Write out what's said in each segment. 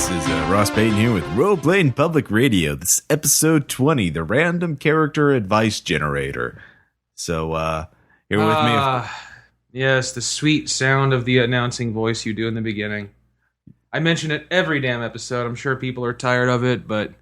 This is Ross Payton here with Role-Playing Public Radio. This is episode 20, the Random Character Advice Generator. So, here with me. Yes, the sweet sound of the announcing voice you do in the beginning. I mention it every damn episode. I'm sure people are tired of it, but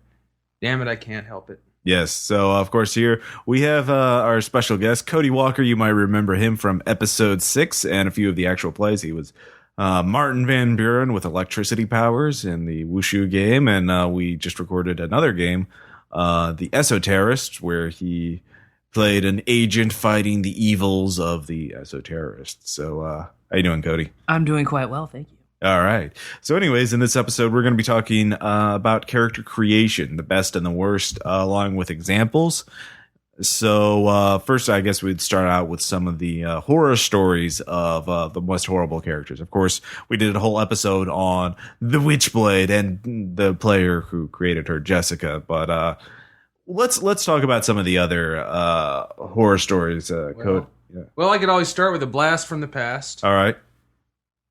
damn it, I can't help it. Yes, so of course here we have our special guest, Cody Walker. You might remember him from episode 6 and a few of the actual plays. He was Martin Van Buren with electricity powers in the Wushu game, and we just recorded another game, The Esoterrorist, where he played an agent fighting the evils of the esoterrorists. So how you doing, Cody? I'm doing quite well, thank you. All right. So anyways, in this episode, we're going to be talking about character creation, the best and the worst, along with examples. So first, I guess we'd start out with some of the horror stories of the most horrible characters. Of course, we did a whole episode on the Witchblade and the player who created her, Jessica. But let's talk about some of the other horror stories. Code. Yeah. Well, I could always start with a blast from the past. All right.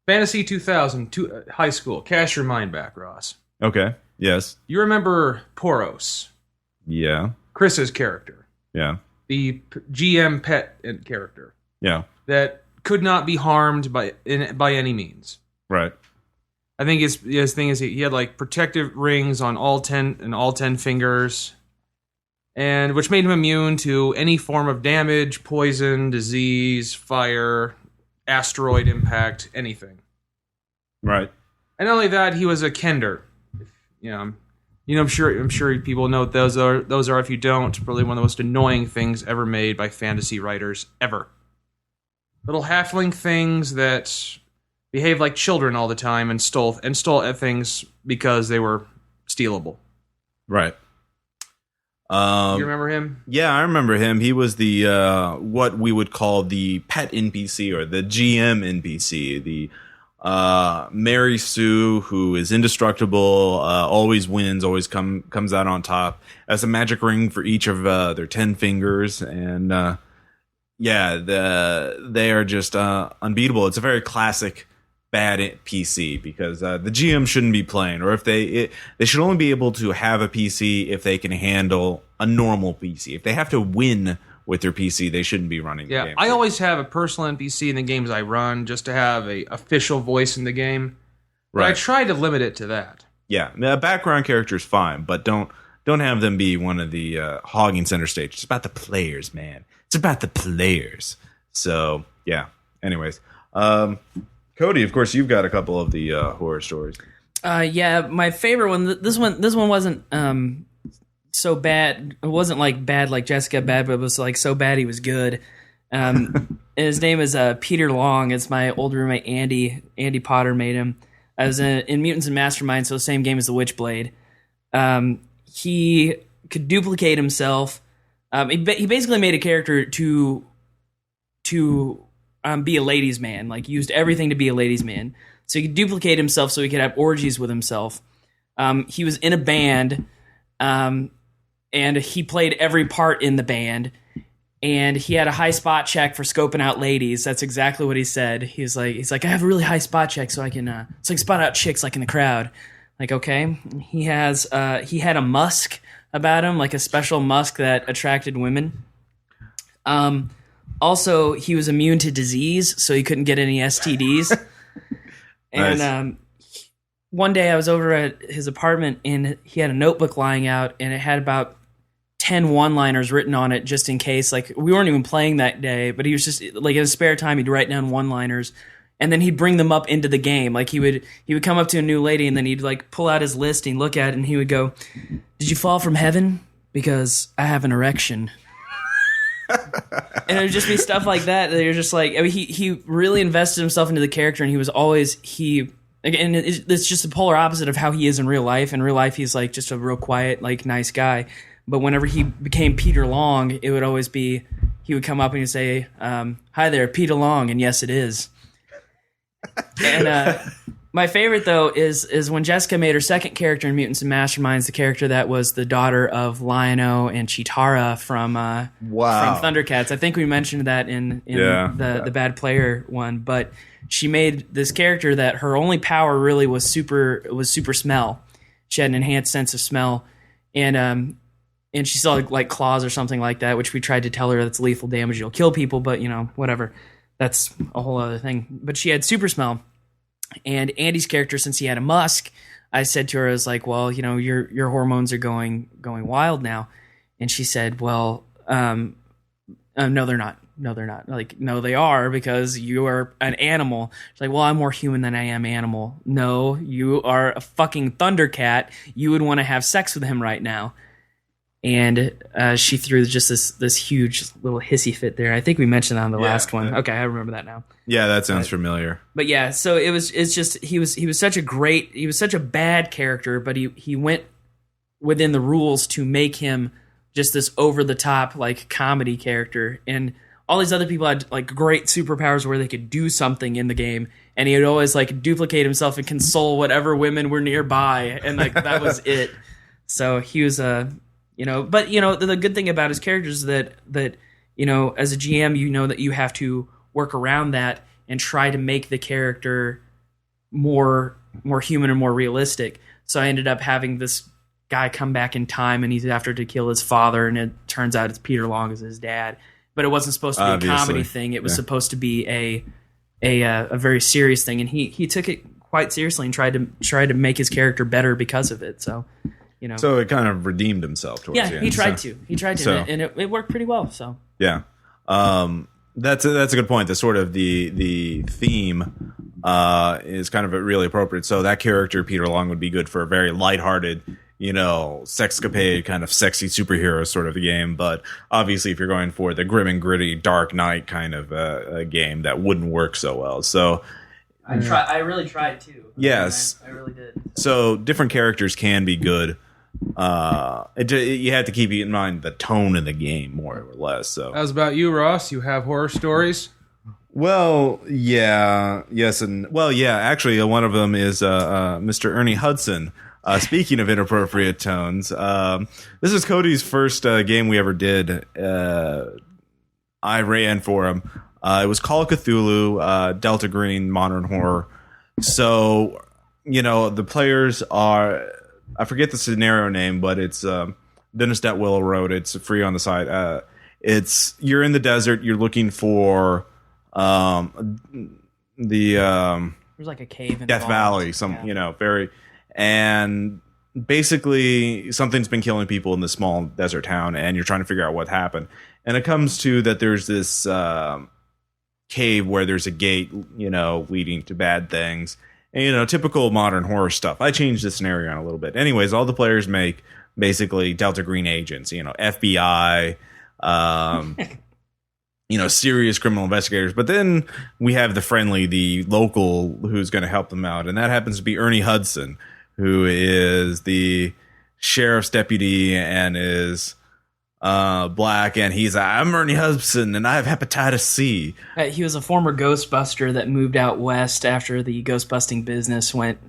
Fantasy 2000, high school. Cast your mind back, Ross. Okay. Yes. You remember Poros? Yeah. Chris's character. Yeah. The GM pet character. Yeah. That could not be harmed by any means. Right. I think his thing is he had like protective rings on all 10 fingers, and which made him immune to any form of damage, poison, disease, fire, asteroid impact, anything. Right. And not only that, he was a Kender. I'm sure people know what those are. If you don't, probably one of the most annoying things ever made by fantasy writers ever. Little halfling things that behave like children all the time and stole things because they were stealable. Right. You remember him? Yeah, I remember him. He was the what we would call the pet NPC or the GM NPC, the Mary Sue, who is indestructible, always wins, always comes out on top, has a magic ring for each of their 10 fingers, and they are just unbeatable. It's a very classic bad PC because the GM shouldn't be playing, or if they should only be able to have a PC if they can handle a normal PC. If they have to win with their PC, they shouldn't be running the game. I always have a personal NPC in the games I run just to have a official voice in the game. But I try to limit it to that. Yeah, a background character is fine, but don't have them be one of the hogging center stage. It's about the players, man. It's about the players. So yeah. Anyways, Cody, of course, you've got a couple of the horror stories. Yeah, my favorite one. This one wasn't so bad. It wasn't like bad like Jessica bad, but it was like so bad he was good. And his name is Peter Long. It's my old roommate Andy. Andy Potter made him. I was in Mutants and Mastermind, so the same game as the Witchblade. He could duplicate himself. He basically made a character to be a ladies' man, like used everything to be a ladies' man. So he could duplicate himself so he could have orgies with himself. He was in a band, and he played every part in the band. And he had a high spot check for scoping out ladies. That's exactly what he said. He's like, I have a really high spot check so I can spot out chicks like in the crowd. Like, okay. He had a musk about him, like a special musk that attracted women. Also, he was immune to disease, so he couldn't get any STDs. And Nice. One day I was over at his apartment, and he had a notebook lying out, and it had about 10 one-liners written on it just in case. Like, we weren't even playing that day, but he was just, like, in his spare time, he'd write down one-liners, and then he'd bring them up into the game. Like, he would come up to a new lady, and then he'd, like, pull out his list, and look at it, and he would go, "Did you fall from heaven? Because I have an erection." And it would just be stuff like that. You're just like, I mean, he really invested himself into the character, and he was always again, it's just the polar opposite of how he is in real life. In real life, he's like just a real quiet, like nice guy. But whenever he became Peter Long, it would always be he would come up and he'd say, "Hi there, Peter Long," and yes, it is. And My favorite though is when Jessica made her second character in Mutants and Masterminds, the character that was the daughter of Lion-O and Chitara from Thundercats. I think we mentioned that in the Bad Player one, but she made this character that her only power really was super smell. She had an enhanced sense of smell, and she saw like claws or something like that, which we tried to tell her that's lethal damage, you'll kill people, but whatever. That's a whole other thing. But she had super smell. And Andy's character, since he had a musk, I said to her, I was like, well, your hormones are going wild now. And she said, well, no, they're not. No, they're not. Like, no, they are, because you are an animal. She's like, well, I'm more human than I am animal. No, you are a fucking Thundercat. You would want to have sex with him right now. And she threw just this huge little hissy fit there. I think we mentioned that on the last one. Okay, I remember that now. Yeah, that sounds familiar. But yeah, so it's just he was such a bad character, but he went within the rules to make him just this over the top like comedy character. And all these other people had like great superpowers where they could do something in the game, and he would always like duplicate himself and console whatever women were nearby, and like that was it. So he was but the good thing about his characters is that as a GM, that you have to work around that and try to make the character more human and more realistic. So I ended up having this guy come back in time, and he's after to kill his father, and it turns out it's Peter Long as his dad. But it wasn't supposed to be a comedy thing. It was supposed to be a very serious thing, and he took it quite seriously and tried to make his character better because of it. So. So it kind of redeemed himself towards the end. He tried to, and it worked pretty well. So yeah, that's a good point. The sort of the theme is kind of really appropriate. So that character Peter Long would be good for a very lighthearted, sexcapade kind of sexy superhero sort of a game. But obviously, if you're going for the grim and gritty Dark Knight kind of a game, that wouldn't work so well. So. I really tried too. Yes, I really did. So different characters can be good. You have to keep in mind the tone of the game more or less. So, how's about you, Ross? You have horror stories? Well, yeah, yes, and well, yeah. Actually, one of them is Mr. Ernie Hudson. Speaking of inappropriate tones, this is Cody's first game we ever did. I ran for him. It was Call of Cthulhu, Delta Green, Modern Horror. So, the players are, I forget the scenario name, but it's Dennis Detwiller wrote. It's free on the site. You're in the desert. You're looking for there's like a cave in Death Valley. And basically something's been killing people in this small desert town, and you're trying to figure out what happened. And it comes to that there's this cave where there's a gate, leading to bad things. And, typical modern horror stuff. I changed the scenario on a little bit. Anyways, all the players make basically Delta Green agents, FBI, serious criminal investigators. But then we have the local who's going to help them out. And that happens to be Ernie Hudson, who is the sheriff's deputy and is black, and I'm Ernie Hudson, and I have hepatitis C. He was a former Ghostbuster that moved out west after the ghostbusting business went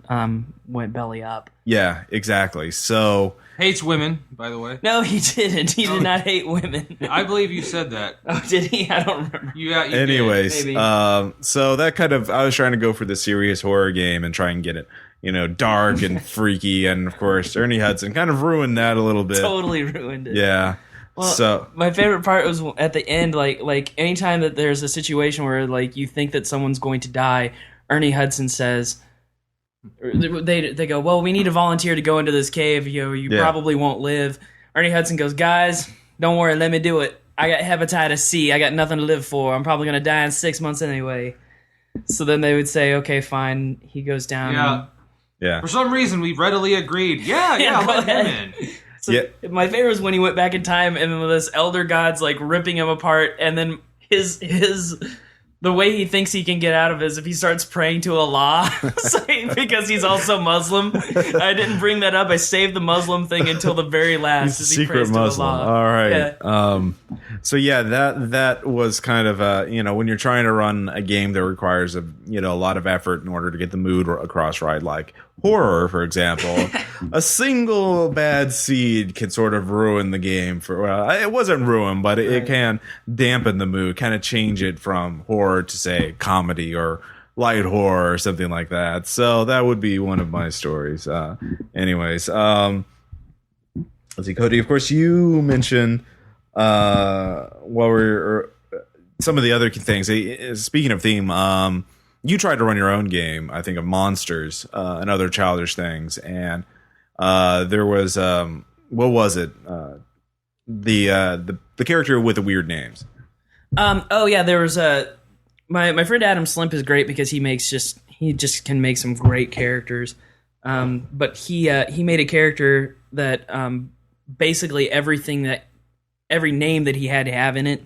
belly up. Yeah, exactly. So hates women, by the way. No, he didn't. He did not hate women. I believe you said that. Oh, did he? I don't remember. Yeah. Anyways, Maybe. So that kind of, I was trying to go for the serious horror game and try and get it, dark and freaky, and of course Ernie Hudson kind of ruined that a little bit. Totally ruined it. Yeah. Well, so my favorite part was at the end, like anytime that there's a situation where like you think that someone's going to die, Ernie Hudson says, they go, well, we need a volunteer to go into this cave. You probably won't live. Ernie Hudson goes, guys, don't worry, let me do it. I got hepatitis C. I got nothing to live for. I'm probably going to die in 6 months anyway. So then they would say, okay, fine. He goes down. Yeah. For some reason, we readily agreed. Yeah, let him in. So my favorite was when he went back in time, and then this elder god's like ripping him apart, and then his the way he thinks he can get out of it is if he starts praying to Allah, because he's also Muslim. I didn't bring that up. I saved the Muslim thing until the very last. He's a secret Muslim. All right. Yeah. So yeah, that was kind of when you're trying to run a game that requires a lot of effort in order to get the mood across right, like horror, for example. A single bad seed can sort of ruin the game it wasn't ruin, but it can dampen the mood, kind of change it from horror to say comedy or light horror or something like that. So that would be one of my stories. Anyways, let's see, Cody, of course you mentioned some of the other things. Speaking of theme, you tried to run your own game, I think, of monsters and other childish things, and there was what was it? The character with the weird names. There was my friend Adam Slimp is great because he just can make some great characters. But he made a character that basically every name that he had to have in it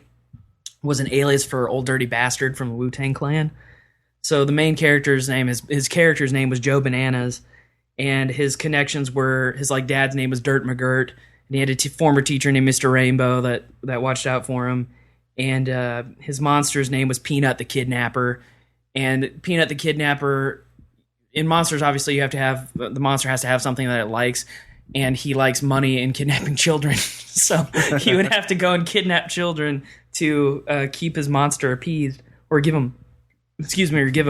was an alias for Old Dirty Bastard from the Wu-Tang Clan. So the main character's name his character's name was Joe Bananas, and his connections were his dad's name was Dirt McGirt, and he had a former teacher named Mr. Rainbow that watched out for him. And his monster's name was Peanut the Kidnapper. And Peanut the Kidnapper, in monsters, obviously, the monster has to have something that it likes. And he likes money and kidnapping children. So he would have to go and kidnap children to keep his monster appeased, or give him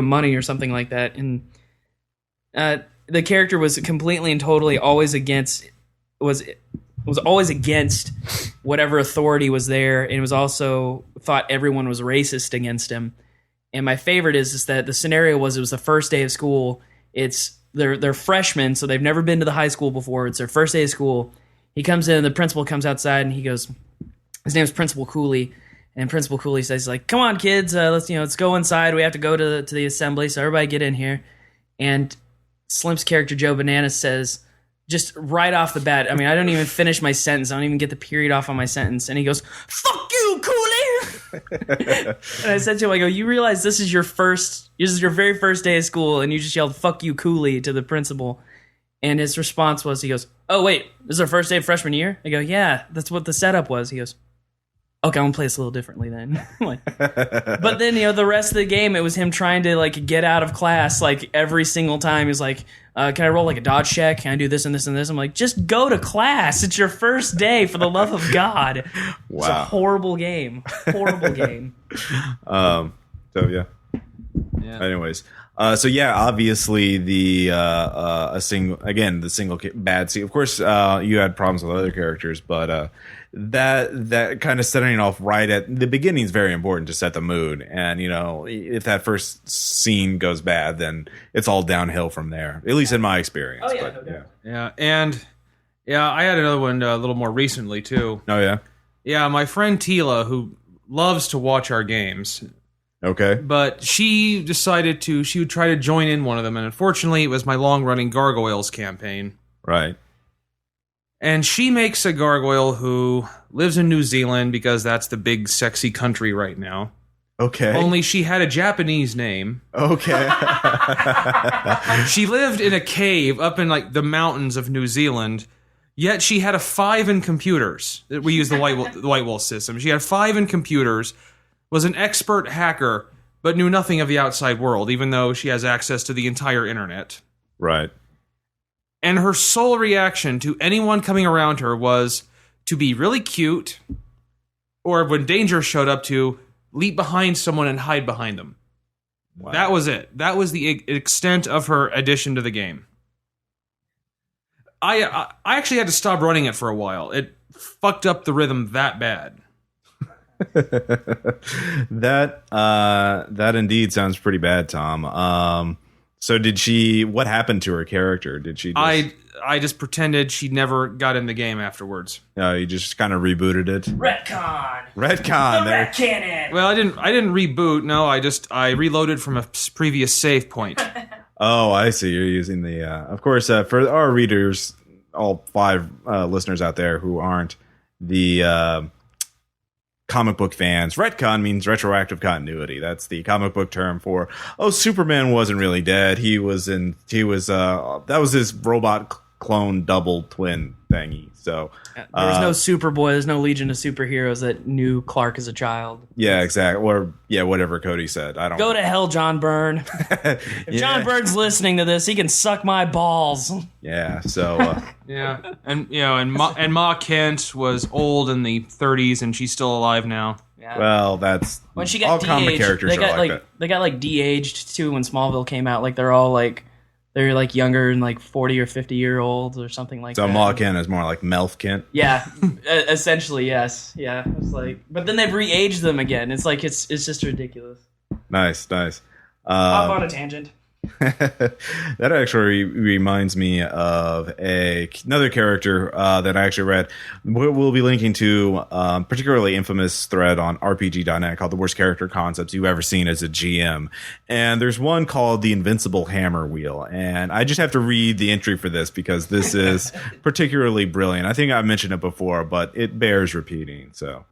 money or something like that. And the character was completely and totally always against whatever authority was there, and was also thought everyone was racist against him. And my favorite is that the scenario was it was the first day of school. They're freshmen, so they've never been to the high school before. It's their first day of school. He comes in, the principal comes outside, and he goes, his name's Principal Cooley, and Principal Cooley says, come on, kids, let's go inside. We have to go to the assembly, so everybody get in here. And Slimp's character Joe Bananas says, just right off the bat, I mean, I don't even finish my sentence. I don't even get the period off on my sentence. And he goes, "Fuck you, Cooley!" And I said to him, I go, you realize this is your very first day of school, and you just yelled, "Fuck you, Cooley," to the principal. And his response was, he goes, "Oh, wait, this is our first day of freshman year?" I go, "Yeah, that's what the setup was." He goes, "Okay, I'm going to play this a little differently then." But then, the rest of the game, it was him trying to, get out of class, every single time. He's like, can I roll, a dodge check? Can I do this and this and this? I'm like, just go to class. It's your first day, for the love of God. Wow. It's a horrible game. Horrible game. So, yeah. Anyways. Obviously the single bad scene. Of course, you had problems with other characters, but that kind of setting off right at the beginning is very important to set the mood. And if that first scene goes bad, then it's all downhill from there. At least in my experience. Oh yeah, but, yeah. And I had another one a little more recently too. Oh yeah. Yeah, my friend Tila, who loves to watch our games. Okay. But she decided she would try to join in one of them, and unfortunately it was my long-running Gargoyles campaign. Right. And she makes a gargoyle who lives in New Zealand because that's the big sexy country right now. Okay. Only she had a Japanese name. Okay. She lived in a cave up in the mountains of New Zealand, yet she had a 5 in computers. We use the White Wolf system. She had 5 in computers, was an expert hacker, but knew nothing of the outside world, even though she has access to the entire internet. Right. And her sole reaction to anyone coming around her was to be really cute, or when danger showed up, to leap behind someone and hide behind them. Wow. That was it. That was the extent of her addition to the game. I actually had to stop running it for a while. It fucked up the rhythm that bad. That indeed sounds pretty bad, Tom. So what happened to her character? Did she just, I just pretended she never got in the game afterwards. You just kind of rebooted it? Retcon. The ret cannon. Well, I didn't reboot. No, I reloaded from a previous save point. Oh, I see. You're using the of course, for our readers, all 5 listeners out there who aren't, the comic book fans, retcon means retroactive continuity. That's the comic book term for, Superman wasn't really dead. That was his robot clone double twin thingy. So there was no Superboy, there's no Legion of Superheroes that knew Clark as a child. Yeah, exactly. Or whatever Cody said. I don't Go know. to hell, John Byrne. If John Byrne's listening to this, he can suck my balls. Yeah, so Yeah, and and Ma Kent was old in the 30s, and she's still alive now. Yeah. well, that's When she all got comic de-aged, characters they are got like that. they got like de-aged too when Smallville came out. Like they're younger and like 40 or 50-year-olds or something like So that. Ma Kent is more like Melf Kent. Yeah, essentially, yes. Yeah, it's like, but then they've re-aged them again. It's like it's just ridiculous. Nice. Off on a tangent. That actually reminds me of another character that I actually read. We'll be linking to particularly infamous thread on RPG.net called The Worst Character Concepts You've Ever Seen as a GM. And there's one called The Invincible Hammer Wheel. And I just have to read the entry for this because this is particularly brilliant. I think I've mentioned it before, but it bears repeating. So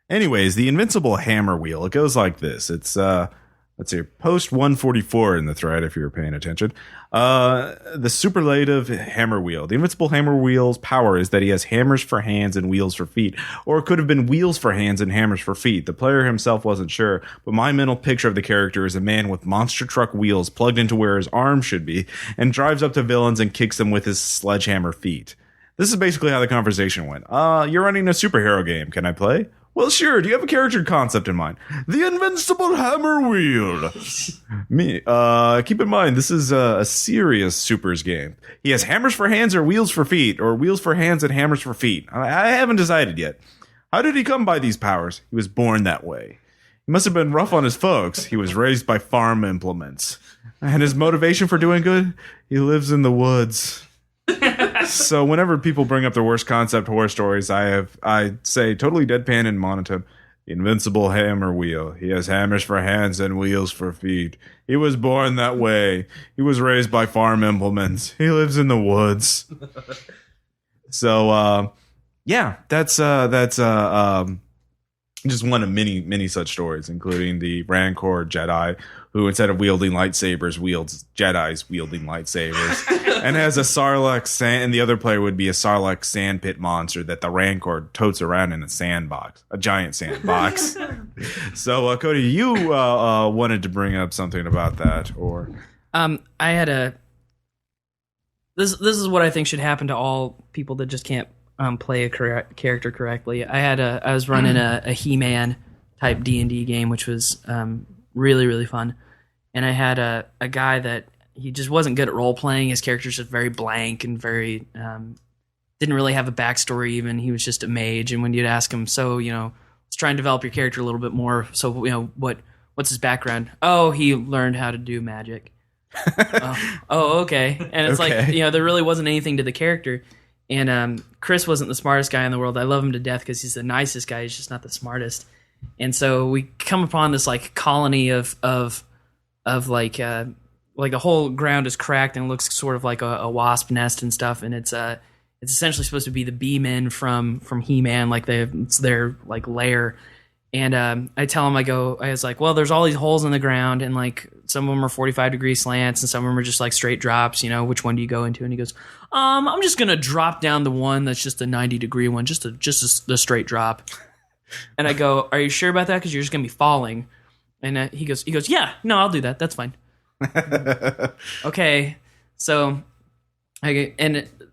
anyways, The Invincible Hammer Wheel, it goes like this. It's let's see, post 144 in the thread, if you were paying attention. The superlative hammer wheel. The invincible hammer wheel's power is that he has hammers for hands and wheels for feet. Or it could have been wheels for hands and hammers for feet. The player himself wasn't sure, but my mental picture of the character is a man with monster truck wheels plugged into where his arms should be, and drives up to villains and kicks them with his sledgehammer feet. This is basically how the conversation went. You're running a superhero game. Can I play? Well, sure. Do you have a character concept in mind? The Invincible Hammer Wheel. Keep in mind, this is a serious supers game. He has hammers for hands or wheels for feet, or wheels for hands and hammers for feet. I haven't decided yet. How did he come by these powers? He was born that way. He must have been rough on his folks. He was raised by farm implements. And his motivation for doing good? He lives in the woods. So whenever people bring up their worst concept horror stories, I say totally deadpan and monotone. The Invincible Hammer Wheel. He has hammers for hands and wheels for feet. He was born that way. He was raised by farm implements. He lives in the woods. So that's just one of many such stories, including the Rancor Jedi, who instead of wielding lightsabers wields Jedis wielding lightsabers, and has a Sarlacc and the other player would be a Sarlacc sandpit monster that the Rancor totes around in a sandbox, a giant sandbox. So, Cody, you wanted to bring up something about that, or I had this is what I think should happen to all people that just can't play a character correctly. I was running a He-Man type D&D game, which was really, really fun. And I had a guy that he just wasn't good at role playing. His character's just very blank and very didn't really have a backstory even. He was just a mage. And when you'd ask him, so, let's try and develop your character a little bit more. So, what's his background? Oh, he learned how to do magic. Okay. And it's like, there really wasn't anything to the character. And Chris wasn't the smartest guy in the world. I love him to death because he's the nicest guy. He's just not the smartest. And so we come upon this like colony of like the whole ground is cracked and it looks sort of like a wasp nest and stuff. And it's essentially supposed to be the B-men from He-Man, like it's their like lair. And I tell him, I was like, well, there's all these holes in the ground, and like some of them are 45-degree slants, and some of them are just like straight drops. Which one do you go into? And he goes, I'm just gonna drop down the one that's just a 90-degree one, just the straight drop. And I go, are you sure about that? Because you're just gonna be falling. And he goes, yeah, no, I'll do that. That's fine. Okay, so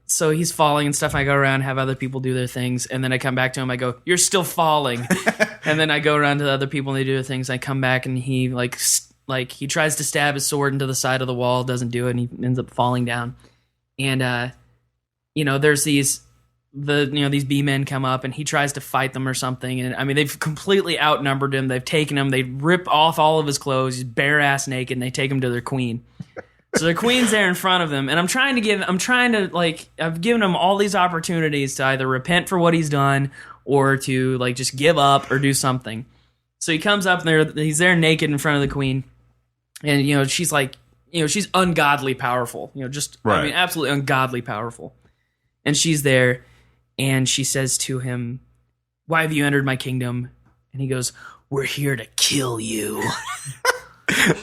So he's falling and stuff. I go around, have other people do their things, and then I come back to him. I go, "You're still falling." And then I go around to the other people and they do their things. I come back and he like he tries to stab his sword into the side of the wall, doesn't do it, and he ends up falling down. And there's these B-men come up and he tries to fight them or something. And I mean, they've completely outnumbered him. They've taken him. They rip off all of his clothes. He's bare ass naked, and they take him to their queen. So the queen's there in front of him, and I've given him all these opportunities to either repent for what he's done or to like just give up or do something. So he comes up and he's there naked in front of the queen, and she's like, she's ungodly powerful, right. I mean, absolutely ungodly powerful. And she's there, and she says to him, "Why have you entered my kingdom? And he goes, "We're here to kill you."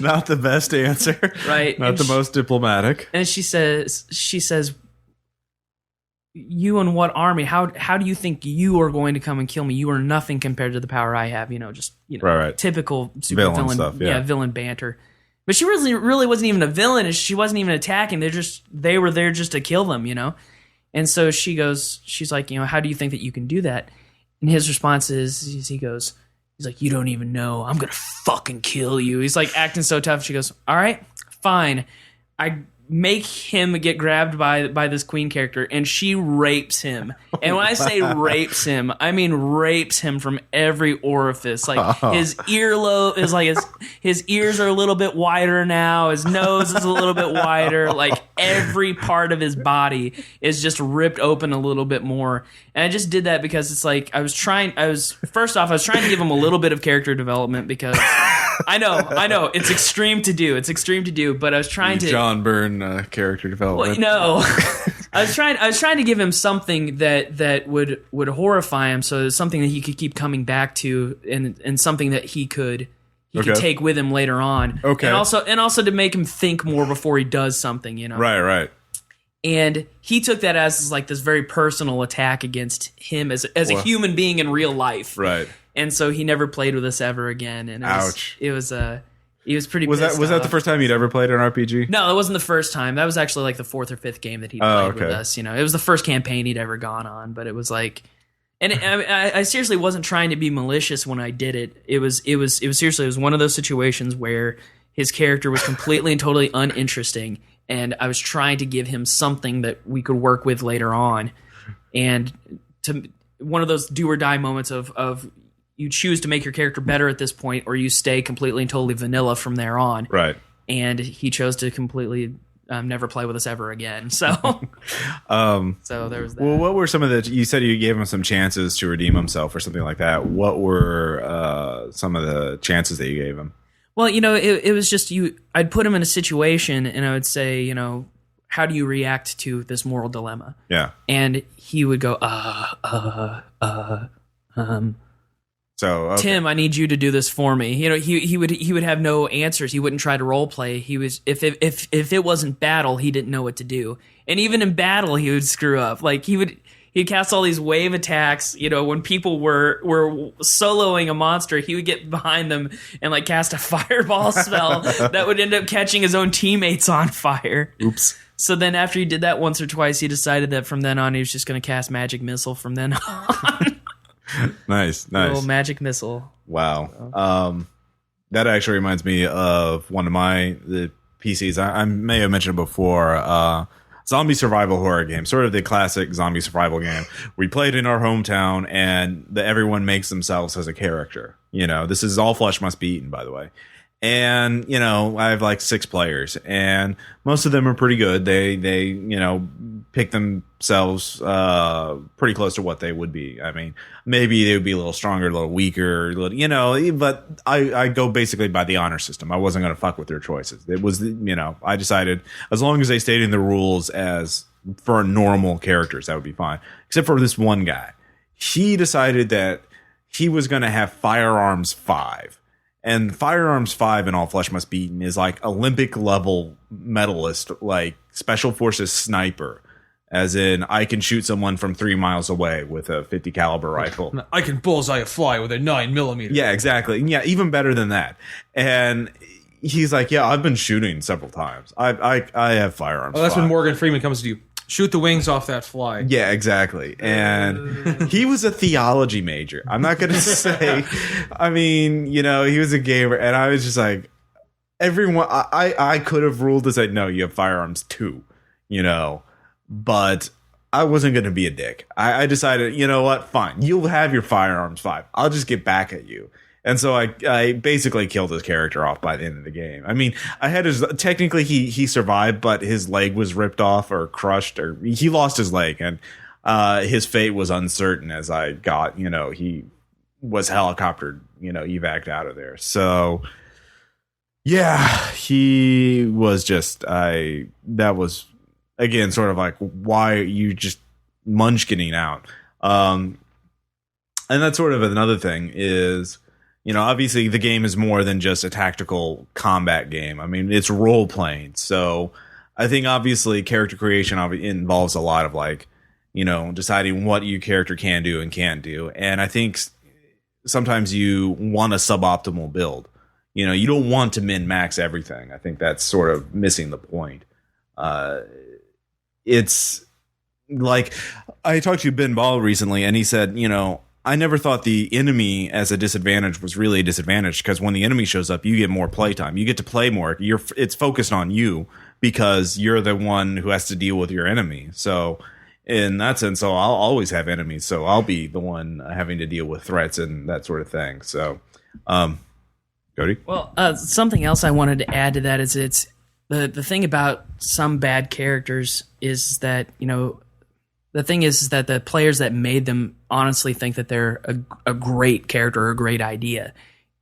Not the best answer. Right. Not the most diplomatic. And she says, "You and what army? How do you think you are going to come and kill me? You are nothing compared to the power I have." Right. Typical super villain stuff. Yeah. villain banter. But she really wasn't even a villain. She wasn't even attacking. They were there just to kill them, And so she's like, how do you think that you can do that? And his response is, he's like, "You don't even know. I'm going to fucking kill you." He's like acting so tough. She goes, "All right, fine." I make him get grabbed by this queen character, and she rapes him. And when I say rapes him, I mean rapes him from every orifice. Like his earlobe is like his ears are a little bit wider now. His nose is a little bit wider. Like every part of his body is just ripped open a little bit more. And I just did that because it's like I was trying to give him a little bit of character development because I know it's extreme to do, but I was trying to John Byrne character development. Well, no, I was trying to give him something that would horrify him, so it's something that he could keep coming back to, and something that he could take with him later on. Okay, and also to make him think more before he does something. Right. And he took that as like this very personal attack against him as a human being in real life. Right. And so he never played with us ever again. And he was pretty. Was that the first time you'd ever played an RPG? No, it wasn't the first time. That was actually like the fourth or fifth game that he played with us. It was the first campaign he'd ever gone on, but it was like, and I seriously wasn't trying to be malicious when I did it. It was one of those situations where his character was completely and totally uninteresting, and I was trying to give him something that we could work with later on, and to one of those do or die moments of you choose to make your character better at this point, or you stay completely and totally vanilla from there on. Right. And he chose to completely never play with us ever again. So, so there was that. Well, what were some of you said you gave him some chances to redeem himself or something like that. What were some of the chances that you gave him? Well, it was just I'd put him in a situation and I would say, how do you react to this moral dilemma? Yeah. And he would go, So okay. Tim, I need you to do this for me. He would have no answers. He wouldn't try to role play. He was if it wasn't battle, he didn't know what to do. And even in battle, he would screw up. Like he'd cast all these wave attacks. When people were soloing a monster, he would get behind them and like cast a fireball spell that would end up catching his own teammates on fire. Oops. So then after he did that once or twice, he decided that from then on he was just going to cast magic missile from then on. Nice. Little magic missile. Wow. That actually reminds me of one of the PCs. I may have mentioned it before. Zombie survival horror game, sort of the classic zombie survival game. We played in our hometown, and everyone makes themselves as a character. This is all flesh must be eaten, by the way. And I have like 6 players, and most of them are pretty good. They pick themselves pretty close to what they would be. I mean, maybe they would be a little stronger, a little weaker, but I go basically by the honor system. I wasn't going to fuck with their choices. It was, I decided as long as they stayed in the rules as for normal characters, that would be fine. Except for this one guy. He decided that he was going to have Firearms 5. And Firearms 5 in All Flesh Must Be Eaten is like Olympic level medalist, like Special Forces sniper. As in, I can shoot someone from 3 miles away with a 50 caliber rifle. I can bullseye a fly with a 9mm. Yeah, exactly. Yeah, even better than that. And he's like, yeah, I've been shooting several times. I have Firearms 5. That's when Morgan Freeman comes to you. Shoot the wings off that fly. Yeah, exactly. And he was a theology major. I'm not going to say, I mean, he was a gamer. And I was just like, everyone, I could have ruled as no, you have Firearms 2, but I wasn't going to be a dick. I decided, you know what? Fine. You'll have your Firearms 5. I'll just get back at you. And so I basically killed his character off by the end of the game. I mean, technically he survived, but his leg was ripped off or crushed, or he lost his leg, and his fate was uncertain as I got, he was helicoptered, evac'd out of there. So yeah, he was just, that was again, sort of like, why are you just munchkining out? And that's sort of another thing is, obviously the game is more than just a tactical combat game. I mean, it's role playing. So I think obviously character creation involves a lot of like, deciding what your character can do and can't do. And I think sometimes you want a suboptimal build. You don't want to min-max everything. I think that's sort of missing the point. It's like I talked to Ben Ball recently, and he said, I never thought the enemy as a disadvantage was really a disadvantage, because when the enemy shows up, you get more playtime. You get to play more. It's focused on you because you're the one who has to deal with your enemy. So in that sense, I'll always have enemies. So I'll be the one having to deal with threats and that sort of thing. So, Cody? Well, something else I wanted to add to that is it's the thing about some bad characters is that, the thing is that the players that made them honestly think that they're a great character or a great idea.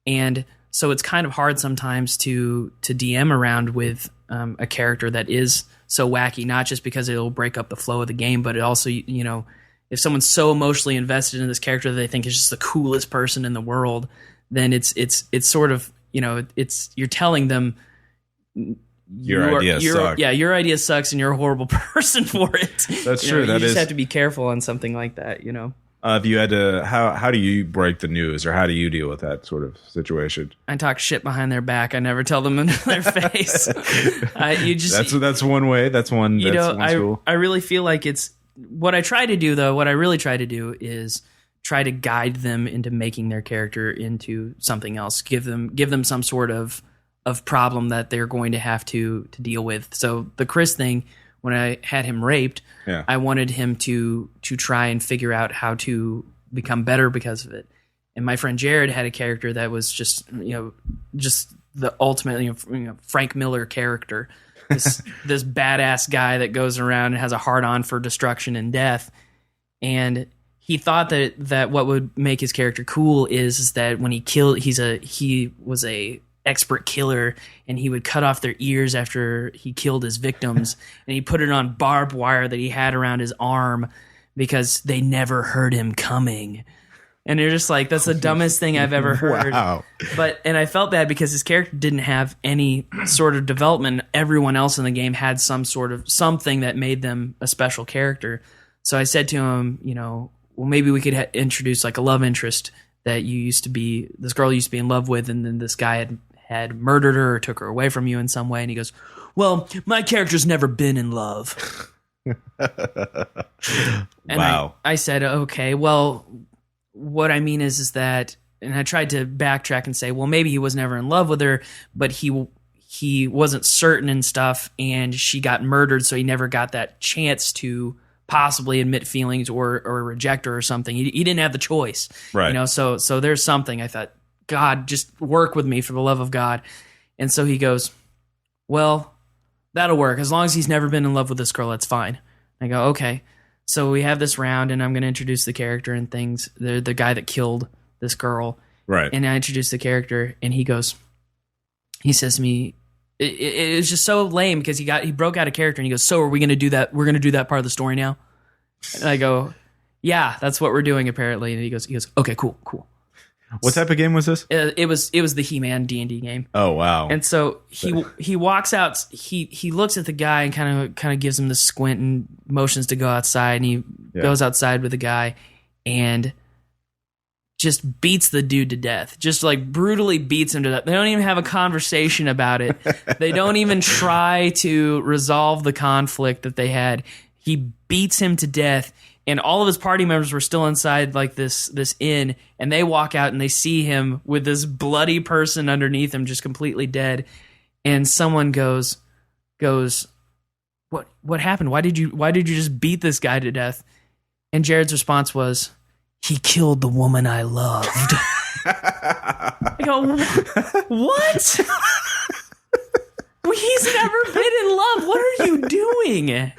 And so it's kind of hard sometimes to DM around with a character that is so wacky, not just because it'll break up the flow of the game, but it also, if someone's so emotionally invested in this character that they think is just the coolest person in the world, then it's sort of, you're telling them your idea sucks. Yeah, your idea sucks and you're a horrible person for it. That's true. You just have to be careful on something like that, If you had to, how do you break the news, or how do you deal with that sort of situation? I talk shit behind their back. I never tell them in their face. That's one way. That's one. I really feel like it's what I try to do, though. What I really try to do is try to guide them into making their character into something else. Give them some sort of problem that they're going to have to deal with. So the Chris thing, when I had him raped, I wanted him to try and figure out how to become better because of it. And my friend Jared had a character that was just the ultimate, Frank Miller character. This badass guy that goes around and has a hard-on for destruction and death. And he thought that what would make his character cool is that when he killed, he was a expert killer, and he would cut off their ears after he killed his victims, and he put it on barbed wire that he had around his arm because they never heard him coming. And you're just like, that's the dumbest thing I've ever heard. Wow. And I felt bad because his character didn't have any sort of development. Everyone else in the game had some sort of something that made them a special character. So I said to him, well, maybe we could introduce like a love interest that this girl used to be in love with, and then this guy had murdered her or took her away from you in some way. And he goes, well, my character's never been in love. And wow. I said, okay, well, what I mean is that, and I tried to backtrack and say, well, maybe he was never in love with her, but he wasn't certain and stuff, and she got murdered, so he never got that chance to possibly admit feelings or reject her or something. He didn't have the choice, right? So there's something. I thought, God, just work with me for the love of God. And so he goes, well, that'll work. As long as he's never been in love with this girl, that's fine. I go, okay. So we have this round, and I'm going to introduce the character and things. The guy that killed this girl. Right. And I introduce the character, and he says to me, it was just so lame because he broke out a character, and he goes, so are we going to do that? We're going to do that part of the story now? And I go, yeah, that's what we're doing apparently. And he goes, okay, cool. What type of game was this? It was the He-Man D&D game. Oh wow! And so he walks out. He looks at the guy and kind of gives him the squint and motions to go outside. And he goes outside with the guy and just beats the dude to death. Just like brutally beats him to death. They don't even have a conversation about it. They don't even try to resolve the conflict that they had. He beats him to death. And all of his party members were still inside like this inn, and they walk out and they see him with this bloody person underneath him, just completely dead. And someone goes, what happened? Why did you just beat this guy to death? And Jared's response was, he killed the woman I loved. I go, what? He's never been in love. What are you doing?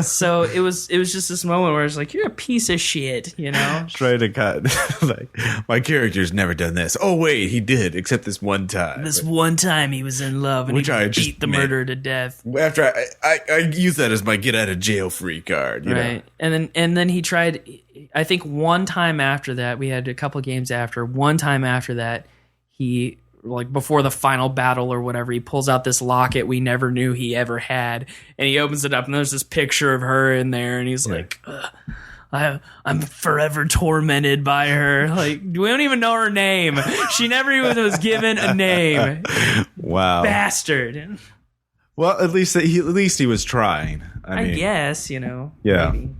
So it was just this moment where I was like, you're a piece of shit, Trying to cut. Like, my character's never done this. Oh, wait, he did, except this one time. This one time he was in love, and which he beat the murderer to death. After I use that as my get out of jail free card, right? And then he tried. I think one time after that, we had a couple games after. One time after that, he, like before the final battle or whatever, he pulls out this locket we never knew he ever had, and he opens it up, and there's this picture of her in there, and he's like, I'm forever tormented by her. Like, we don't even know her name. She never even was given a name. Wow. Bastard. Well, at least he was trying. I mean, guess, Yeah. Maybe.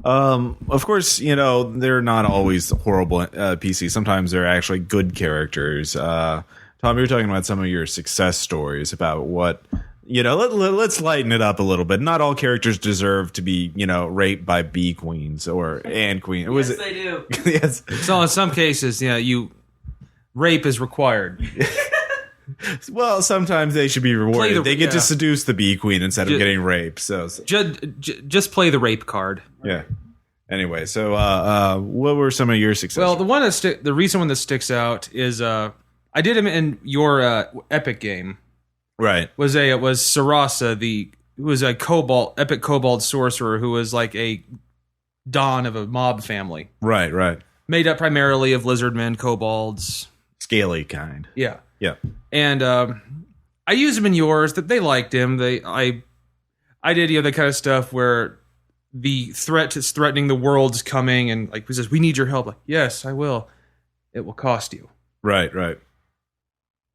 Of course, they're not always horrible PCs. Sometimes they're actually good characters. Tom, you were talking about some of your success stories about what, let's lighten it up a little bit. Not all characters deserve to be, raped by bee queens and queen. Yes, they do. Yes. So in some cases, rape is required. Well, sometimes they should be rewarded. They get to yeah. seduce the bee queen instead of getting raped. So Just play the rape card. yeah. Anyway, so what were some of your successes? Well, the recent one that sticks out is I did him in your Epic game. right. Was Sarasa, who was a epic kobold sorcerer who was like a don of a mob family, Right. made up primarily of lizardmen, kobolds. Scaly kind. Yeah. Yeah. And I used him in yours. That they liked him. I did the kind of stuff where the threat is threatening the world's coming, and like he says, "We need your help." Like, yes, I will. It will cost you. Right.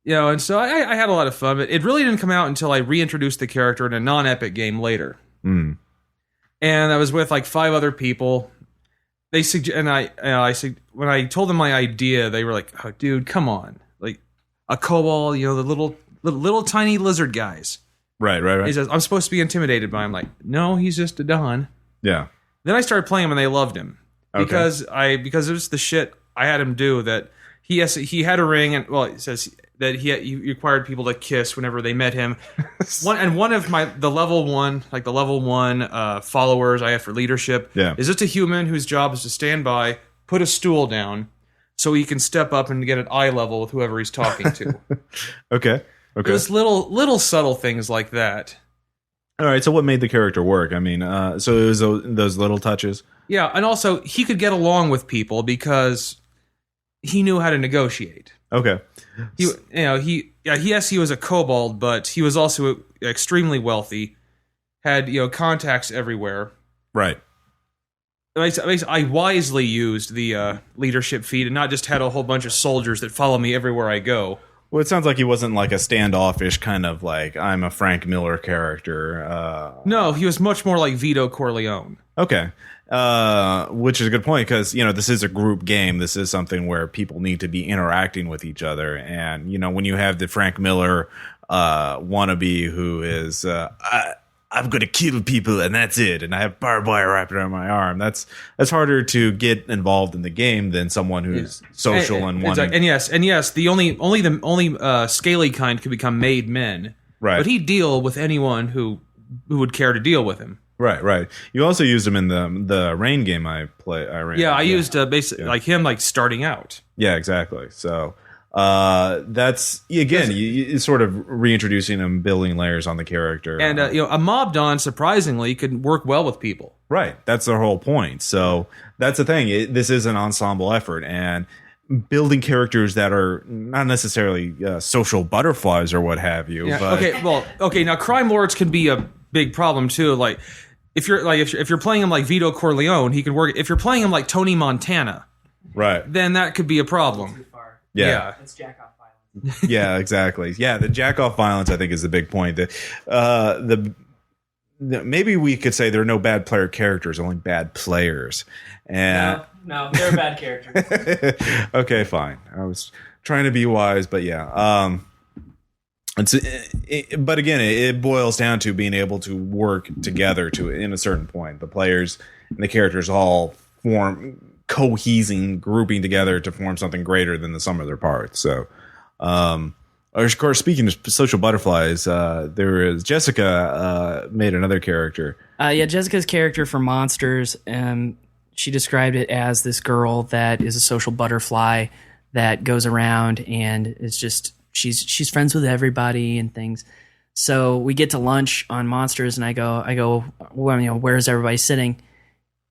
And so I had a lot of fun. But it really didn't come out until I reintroduced the character in a non-epic game later. Mm. And I was with like 5 other people. They when I told them my idea, they were like, "Oh, dude, come on!" Like a kobold, the little tiny lizard guys. Right. He says, "I'm supposed to be intimidated by him." Like, no, he's just a don. Yeah. Then I started playing him, and they loved him because it was the shit I had him do. That he had a ring, and it says that he required people to kiss whenever they met him. One of the level one followers I have for leadership is just a human whose job is to stand by, put a stool down, so he can step up and get at eye level with whoever he's talking to. Okay. There's little subtle things like that. All right. So what made the character work? I mean, so it was those little touches. Yeah, and also he could get along with people because he knew how to negotiate. Okay. He was a kobold, but he was also extremely wealthy, had contacts everywhere. Right. I wisely used the leadership feat and not just had a whole bunch of soldiers that follow me everywhere I go. Well, it sounds like he wasn't like a standoffish kind of like I'm a Frank Miller character. No, he was much more like Vito Corleone. Okay. Which is a good point because, this is a group game. This is something where people need to be interacting with each other. And, when you have the Frank Miller wannabe who is, I'm going to kill people and that's it. And I have barbed wire wrapped around my arm. That's harder to get involved in the game than someone who's social and wanting. And yes, the only scaly kind could become made men. Right. But he'd deal with anyone who would care to deal with him. Right. You also used him in the Rain game I ran. Yeah, I used basically like him starting out. Yeah, exactly. So that's again, you sort of reintroducing him, building layers on the character, and a mob don surprisingly could work well with people. Right, that's their whole point. So that's the thing. This is an ensemble effort, and building characters that are not necessarily social butterflies or what have you. Yeah. But, Now crime lords can be a big problem too. Like if you're playing him like Vito Corleone, he can work. If you're playing him like Tony Montana, right, then that could be a problem. Yeah. That's jack off violence. Yeah, exactly. Yeah, the jack off violence I think is the big point. Maybe we could say there are no bad player characters, only bad players. And no, they're bad characters. Okay, fine. I was trying to be wise, but yeah. But again, it boils down to being able to work together in a certain point. The players and the characters all form cohesing, grouping together to form something greater than the sum of their parts. So, of course, speaking of social butterflies, there is Jessica made another character. Jessica's character for Monsters, she described it as this girl that is a social butterfly that goes around and is just she's friends with everybody and things. So we get to lunch on Monsters, and I go, well, where's everybody sitting?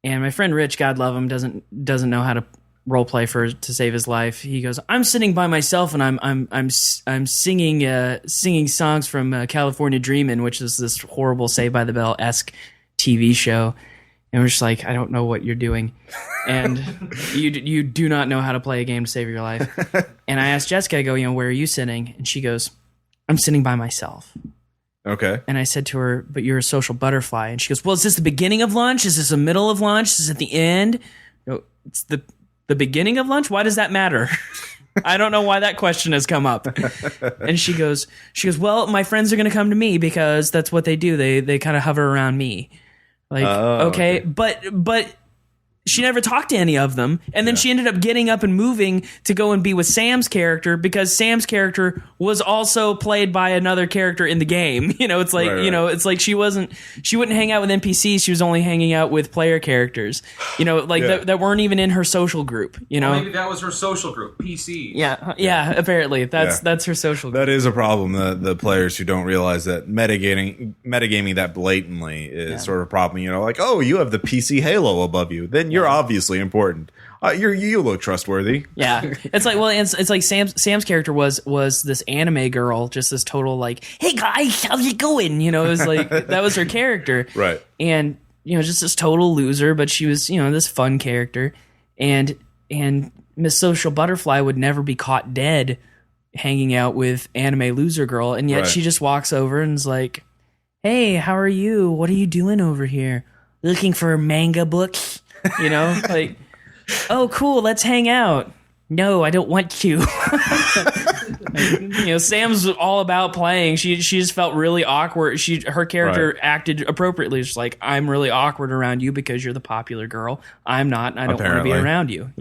And my friend Rich, God love him, doesn't know how to role play to save his life. He goes, I'm sitting by myself and I'm singing songs from California Dreamin', which is this horrible Saved by the Bell-esque TV show. And we're just like, I don't know what you're doing. And you do not know how to play a game to save your life. And I asked Jessica, I go, where are you sitting? And she goes, I'm sitting by myself. Okay. And I said to her, but you're a social butterfly. And she goes, well, is this the beginning of lunch? Is this the middle of lunch? Is this at the end? No, it's the beginning of lunch? Why does that matter? I don't know why that question has come up. And she goes, well, my friends are going to come to me because that's what they do. They kind of hover around me. Like, okay. But she never talked to any of them. And then she ended up getting up and moving to go and be with Sam's character because Sam's character was also played by another character in the game. It's like, Right. It's like she wouldn't hang out with NPCs. She was only hanging out with player characters, that weren't even in her social group, Well, maybe that was her social group, PC. Yeah. Apparently that's her social group. That is a problem. The players who don't realize that metagaming that blatantly is sort of a problem. Like, oh, you have the PC Halo above you. Then you're obviously important. You look trustworthy. Yeah, it's like it's like Sam's character was this anime girl, just this total like, hey guys, how's it going? It was like that was her character, Right? And just this total loser, but she was this fun character, and Miss Social Butterfly would never be caught dead hanging out with anime loser girl, and yet she just walks over and is like, hey, how are you? What are you doing over here? Looking for manga books? Like, oh, cool, let's hang out. No, I don't want to. Sam's all about playing. She just felt really awkward. Her character acted appropriately. She's like, I'm really awkward around you because you're the popular girl. I'm not, and I don't want to be around you.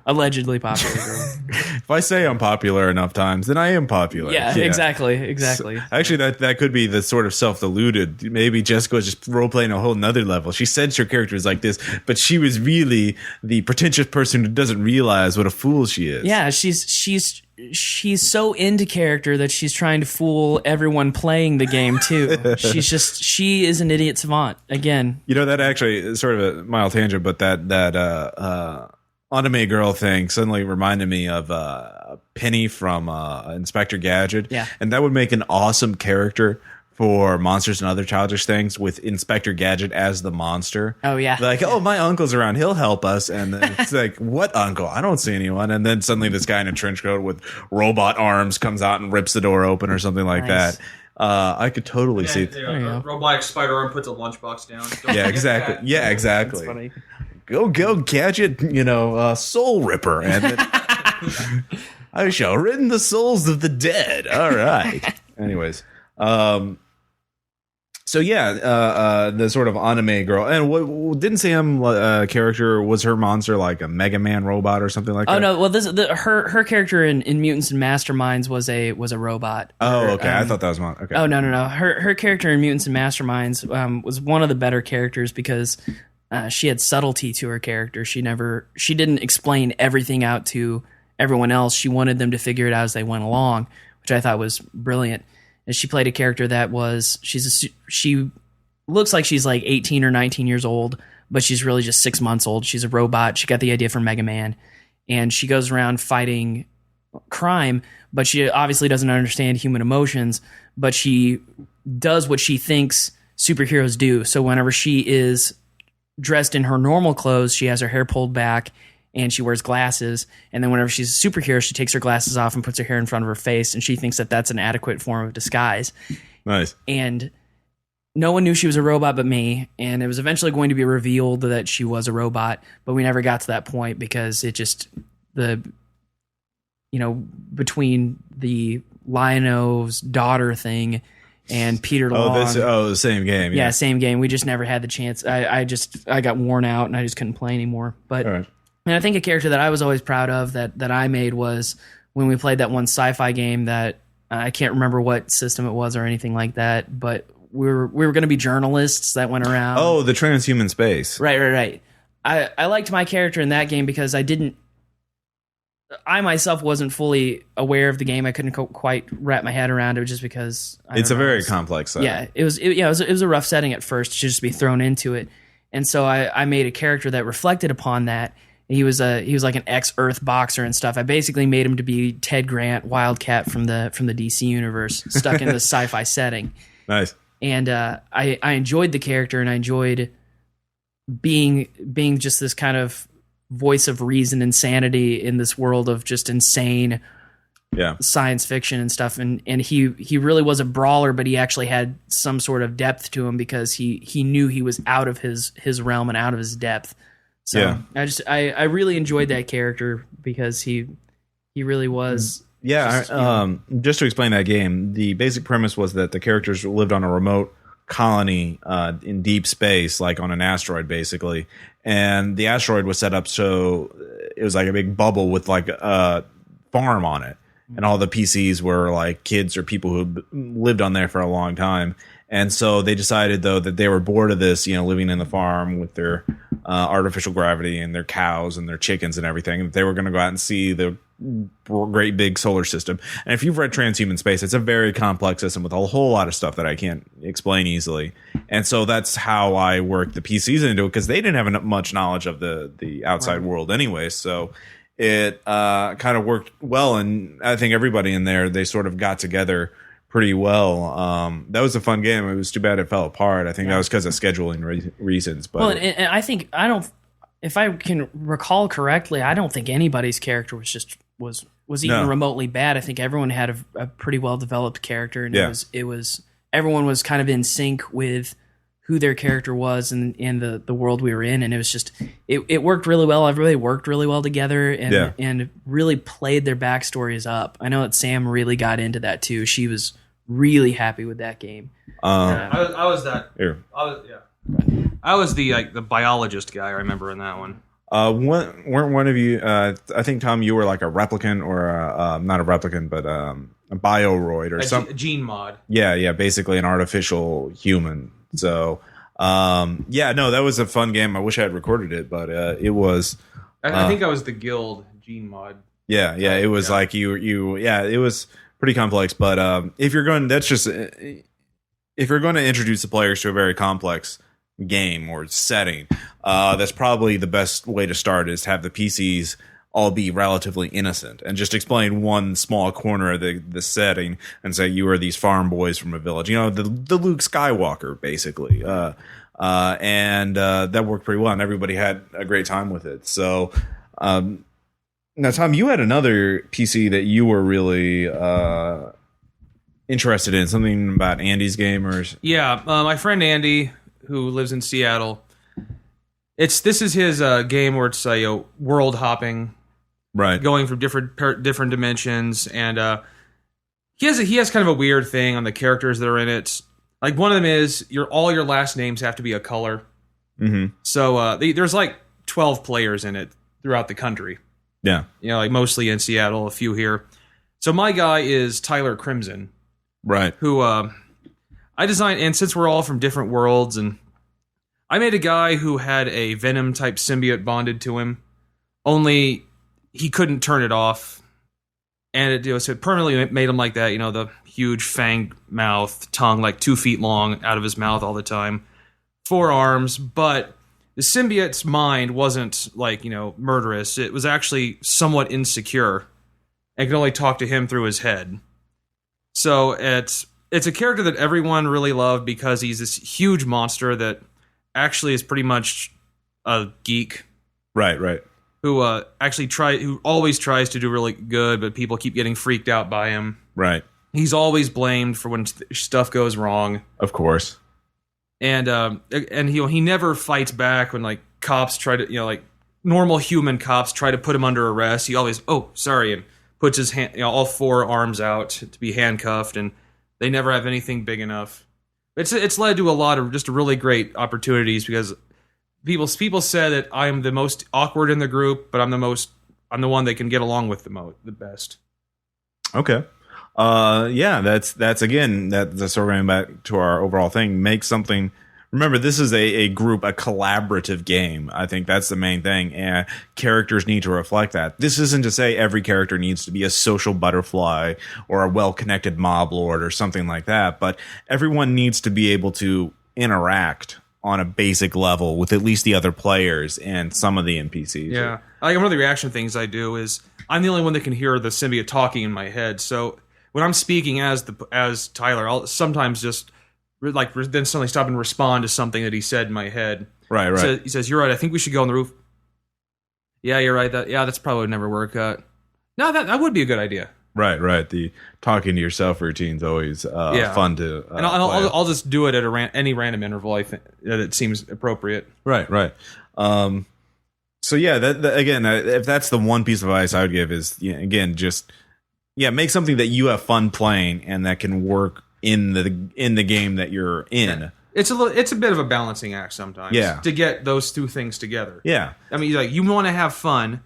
Allegedly popular girl. If I say I'm popular enough times, then I am popular. Yeah. Exactly. So, actually, that could be the sort of self-deluded. Maybe Jessica was just role-playing a whole nother level. She said her character is like this, but she was really the pretentious person who doesn't realize what a fool she is. Yeah, she's so into character that she's trying to fool everyone playing the game too. She is an idiot savant again. That actually is sort of a mild tangent, but that anime girl thing suddenly reminded me of Penny from Inspector Gadget. Yeah. And that would make an awesome character for Monsters and Other Childish Things with Inspector Gadget as the monster. Oh, yeah. Like, oh, my uncle's around. He'll help us. And then it's like, what uncle? I don't see anyone. And then suddenly this guy in a trench coat with robot arms comes out and rips the door open or something like that. I could totally see. A robotic spider arm puts a lunchbox down. Yeah, exactly. Yeah, exactly. That's funny. Go, Gadget, soul ripper. And then I shall rid the souls of the dead. All right. Anyways. So yeah, the sort of anime girl, and what didn't Sam character, was her monster like a Mega Man robot or something like that? Oh no, well her character in Mutants and Masterminds was a robot. Oh okay, I thought that was one. Okay. Oh no, her character in Mutants and Masterminds was one of the better characters because she had subtlety to her character. She didn't explain everything out to everyone else. She wanted them to figure it out as they went along, which I thought was brilliant. And she played a character that she looks like she's like 18 or 19 years old, but she's really just 6 months old. She's a robot. She got the idea from Mega Man, and she goes around fighting crime, but she obviously doesn't understand human emotions, but she does what she thinks superheroes do. So whenever she is dressed in her normal clothes, she has her hair pulled back and she wears glasses. And then whenever she's a superhero, she takes her glasses off and puts her hair in front of her face, and she thinks that that's an adequate form of disguise. Nice. And no one knew she was a robot but me, and it was eventually going to be revealed that she was a robot, but we never got to that point because it just, between the Lion-O's daughter thing and Peter Long. The same game. Yeah, same game. We just never had the chance. I got worn out and I just couldn't play anymore. But All right. And I think a character that I was always proud of that I made was when we played that one sci-fi game that I can't remember what system it was or anything like that, but we were going to be journalists that went around. Oh, the transhuman space. Right. I liked my character in that game because I myself wasn't fully aware of the game. I couldn't quite wrap my head around it just because It's a very complex setting. Yeah, it was a rough setting at first to just be thrown into it. And so I made a character that reflected upon that. He was like an ex-Earth boxer and stuff. I basically made him to be Ted Grant, Wildcat from the DC universe, stuck in this sci-fi setting. Nice. And I enjoyed the character, and I enjoyed being just this kind of voice of reason and sanity in this world of just insane science fiction and stuff. And he really was a brawler, but he actually had some sort of depth to him because he knew he was out of his realm and out of his depth. So I really enjoyed that character because he really was. Yeah, just to explain that game, the basic premise was that the characters lived on a remote colony in deep space, like on an asteroid, basically. And the asteroid was set up so it was like a big bubble with like a farm on it. And all the PCs were like kids or people who lived on there for a long time. And so they decided, though, that they were bored of this, living in the farm with their artificial gravity and their cows and their chickens and everything. And they were going to go out and see the great big solar system. And if you've read Transhuman Space, it's a very complex system with a whole lot of stuff that I can't explain easily. And so that's how I worked the PCs into it, because they didn't have much knowledge of the outside world anyway. So it kind of worked well. And I think everybody in there, they sort of got together pretty well. That was a fun game. It was too bad it fell apart. I think that was because of scheduling reasons. But well, and I think if I can recall correctly, I don't think anybody's character was even remotely bad. I think everyone had a pretty well developed character, and it was everyone was kind of in sync with who their character was and the world we were in, and it was just it worked really well. Everybody worked really well together and really played their backstories up. I know that Sam really got into that too. She was really happy with that game. I was that. Here. I was the biologist guy. I remember in that one. Weren't one of you? I think Tom, you were like a replicant or not a replicant, but a bioroid or something. A gene mod. Yeah, basically an artificial human. So, that was a fun game. I wish I had recorded it, but it was. I think I was the guild gene mod. Yeah, it was like you. Yeah, it was pretty complex. But if you're going to introduce the players to a very complex game or setting, that's probably the best way to start, is to have the PCs all be relatively innocent and just explain one small corner of the setting and say you are these farm boys from a village, the Luke Skywalker basically, and that worked pretty well and everybody had a great time with it. So now, Tom, you had another PC that you were really interested in, something about Andy's game or my friend Andy, who lives in Seattle. This is his game where it's world hopping, right? Going from different dimensions, and he has kind of a weird thing on the characters that are in it. Like one of them is all your last names have to be a color. Mm-hmm. So there's like 12 players in it throughout the country. Yeah, like mostly in Seattle, a few here. So my guy is Tyler Crimson, right? Who I designed, and since we're all from different worlds, and I made a guy who had a Venom type symbiote bonded to him, only he couldn't turn it off, and so it permanently made him like that. The huge fanged mouth, tongue like 2 feet long out of his mouth all the time, 4 arms. But the symbiote's mind wasn't like murderous. It was actually somewhat insecure, and could only talk to him through his head. So it's a character that everyone really loved because he's this huge monster that actually is pretty much a geek. Right. Who who always tries to do really good, but people keep getting freaked out by him. Right. He's always blamed for when stuff goes wrong. Of course. And he never fights back when like cops try to, like normal human cops try to put him under arrest. He always, sorry, and puts his hand, all 4 arms out to be handcuffed, and they never have anything big enough. It's led to a lot of just really great opportunities because people said that I am the most awkward in the group, but I'm the one they can get along with the best. Okay. That's again, that's sort of going back to our overall thing. Make something. Remember, this is a group, a collaborative game. I think that's the main thing, and characters need to reflect that. This isn't to say every character needs to be a social butterfly or a well-connected mob lord or something like that, but everyone needs to be able to interact on a basic level with at least the other players and some of the NPCs. Yeah. Like one of the reaction things I do is I'm the only one that can hear the symbiote talking in my head. So when I'm speaking as Tyler, I'll sometimes just then suddenly stop and respond to something that he said in my head. Right. He says, "You're right. I think we should go on the roof." Yeah, you're right. That's probably would never work out. No, that would be a good idea. Right. The talking to yourself routine's always fun to. And I'll just do it at any random interval. I think that it seems appropriate. Right. So yeah, that again, if that's the one piece of advice I would give is make something that you have fun playing and that can work in the game that you're in. Yeah. It's a bit of a balancing act sometimes. Yeah. To get those two things together. Yeah. I mean, you want to have fun,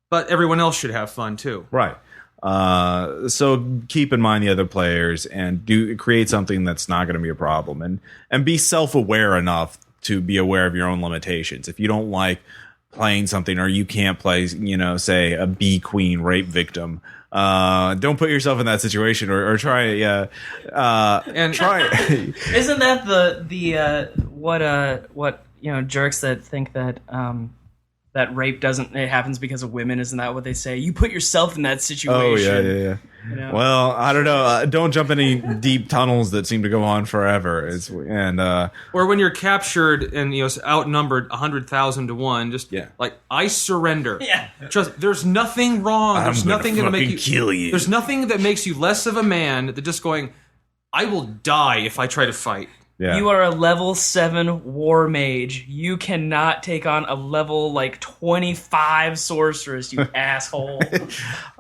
but everyone else should have fun too. Right. So keep in mind the other players and create something that's not going to be a problem and be self-aware enough to be aware of your own limitations. If you don't like playing something or you can't play, say a bee queen rape victim, don't put yourself in that situation or try and try. Isn't that the what jerks that think that that rape it happens because of women? Isn't that what they say? You put yourself in that situation. Oh yeah. Well, I don't know. Don't jump any deep tunnels that seem to go on forever. Or when you're captured and outnumbered 100,000 to 1, just I surrender. Yeah. Trust. There's nothing wrong. There's nothing going to make you kill you. There's nothing that makes you less of a man than just going, I will die if I try to fight. Yeah. You are a level 7 war mage. You cannot take on a level 25 sorceress, you asshole.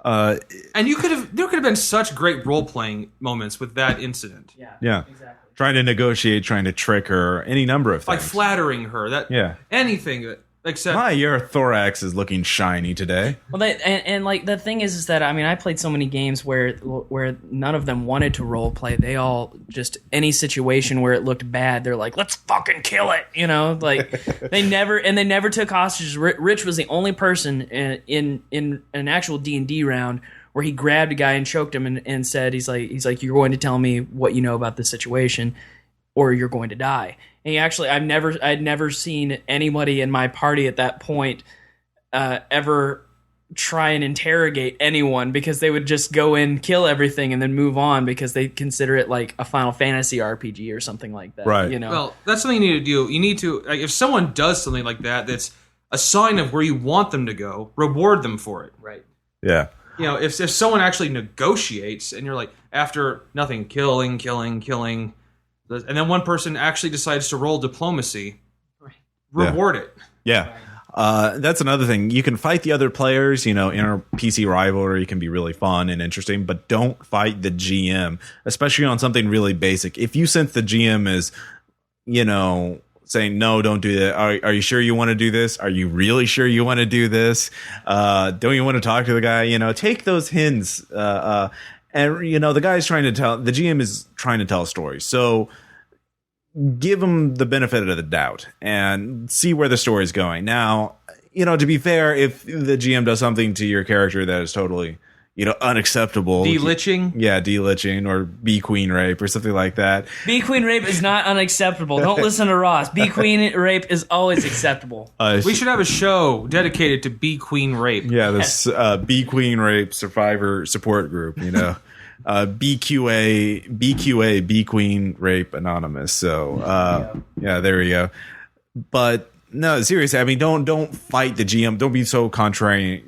And there could have been such great role playing moments with that incident. Yeah. Exactly. Trying to negotiate, trying to trick her, any number of things. Like flattering her. Anything except your thorax is looking shiny today. Well, the thing is that I played so many games where none of them wanted to role play. They all just any situation where it looked bad, they're like, let's fucking kill it. They never took hostages. Rich was the only person in an actual D&D round where he grabbed a guy and choked him and said, he's like, you're going to tell me what you know about this situation, or you're going to die. And I'd never seen anybody in my party at that point ever try and interrogate anyone, because they would just go in, kill everything, and then move on because they consider it like a Final Fantasy RPG or something like that. Right. Well, that's something you need to do. You need to, if someone does something like that, that's a sign of where you want them to go, reward them for it. Right. Yeah. If someone actually negotiates and you're like, after nothing, killing, and then one person actually decides to roll diplomacy, reward it. Yeah. That's another thing. You can fight the other players, inner PC rivalry can be really fun and interesting, but don't fight the GM, especially on something really basic. If you sense the GM is, saying, no, don't do that. Are you sure you want to do this? Are you really sure you want to do this? Don't you want to talk to the guy? Take those hints. And, the GM is trying to tell a story. So give him the benefit of the doubt and see where the story is going. Now, to be fair, if the GM does something to your character that is totally, unacceptable. De-liching? Yeah, de-liching or bee queen rape or something like that. Bee queen rape is not unacceptable. Don't listen to Ross. Bee queen rape is always acceptable. We should have a show dedicated to bee queen rape. Yeah, this bee queen rape survivor support group, BQA, Bee Queen Rape Anonymous. So, there we go. But no, seriously, don't fight the GM. Don't be so contrarian.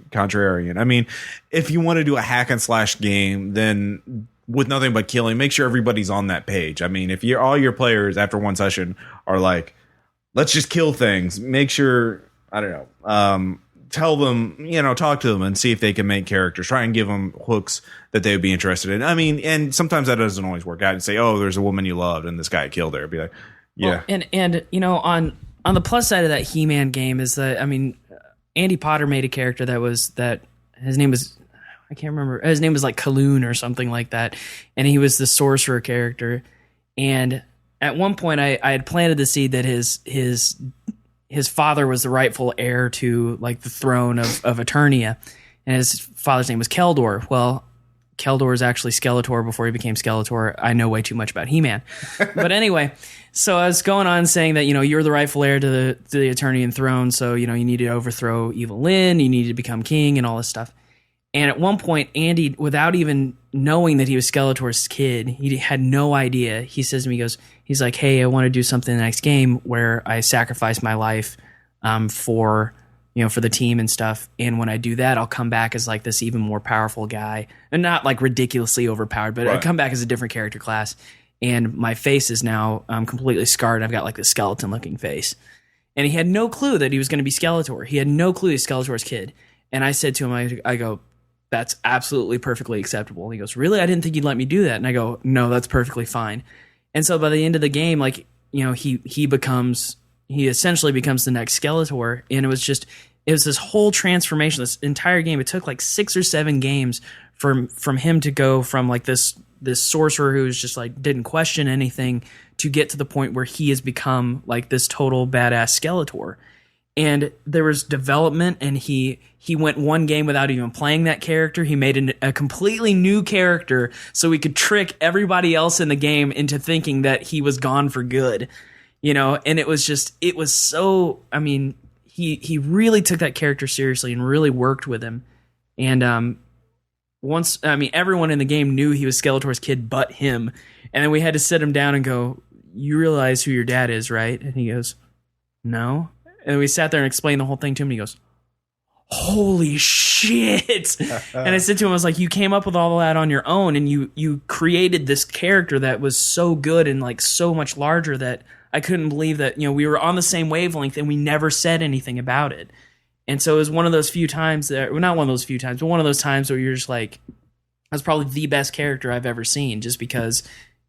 If you want to do a hack and slash game, then with nothing but killing, make sure everybody's on that page. If all your players after one session are like, let's just kill things, make sure, I don't know, tell them, talk to them and see if they can make characters. Try and give them hooks that they would be interested in. And sometimes that doesn't always work out. And say, oh, there's a woman you loved and this guy killed her. Be like, yeah. Well, and on the plus side of that He-Man game is that, Andy Potter made a character that his name was, I can't remember. His name was like Kaloon or something like that. And he was the sorcerer character. And at one point I had planted the seed that his father was the rightful heir to like the throne of Eternia, and his father's name was Keldor. Well, Keldor is actually Skeletor before he became Skeletor. I know way too much about He-Man. But anyway, so I was going on saying that, you're the rightful heir to the Eternian throne, so, you need to overthrow Evil Lyn, you need to become king and all this stuff. And at one point, Andy, without even knowing that he was Skeletor's kid, he had no idea. He says to me, he's like, hey, I want to do something in the next game where I sacrifice my life for the team and stuff. And when I do that, I'll come back as like this even more powerful guy, and not like ridiculously overpowered, but I come back as a different character class. And my face is now completely scarred. I've got like this skeleton looking face. And he had no clue that he was going to be Skeletor. He had no clue he's Skeletor's kid. And I said to him, I go, that's absolutely perfectly acceptable. And he goes, really? I didn't think you'd let me do that. And I go, no, that's perfectly fine. And so by the end of the game, like, he essentially becomes the next Skeletor. And it was this whole transformation, this entire game. It took like 6 or 7 games from him to go from like this sorcerer who's just like didn't question anything to get to the point where he has become like this total badass Skeletor. And there was development, and he went one game without even playing that character. He made a completely new character so he could trick everybody else in the game into thinking that he was gone for good, and it was so, I mean, he really took that character seriously and really worked with him. And everyone in the game knew he was Skeletor's kid but him. And then we had to sit him down and go, you realize who your dad is, right? And he goes, no. And we sat there and explained the whole thing to him, and he goes, holy shit. And I said to him, I was like, you came up with all that on your own, and you created this character that was so good and like so much larger that I couldn't believe that, we were on the same wavelength and we never said anything about it. And so it was one of those few times that, well, not one of those few times, but one of those times where you're just like, that's probably the best character I've ever seen, just because,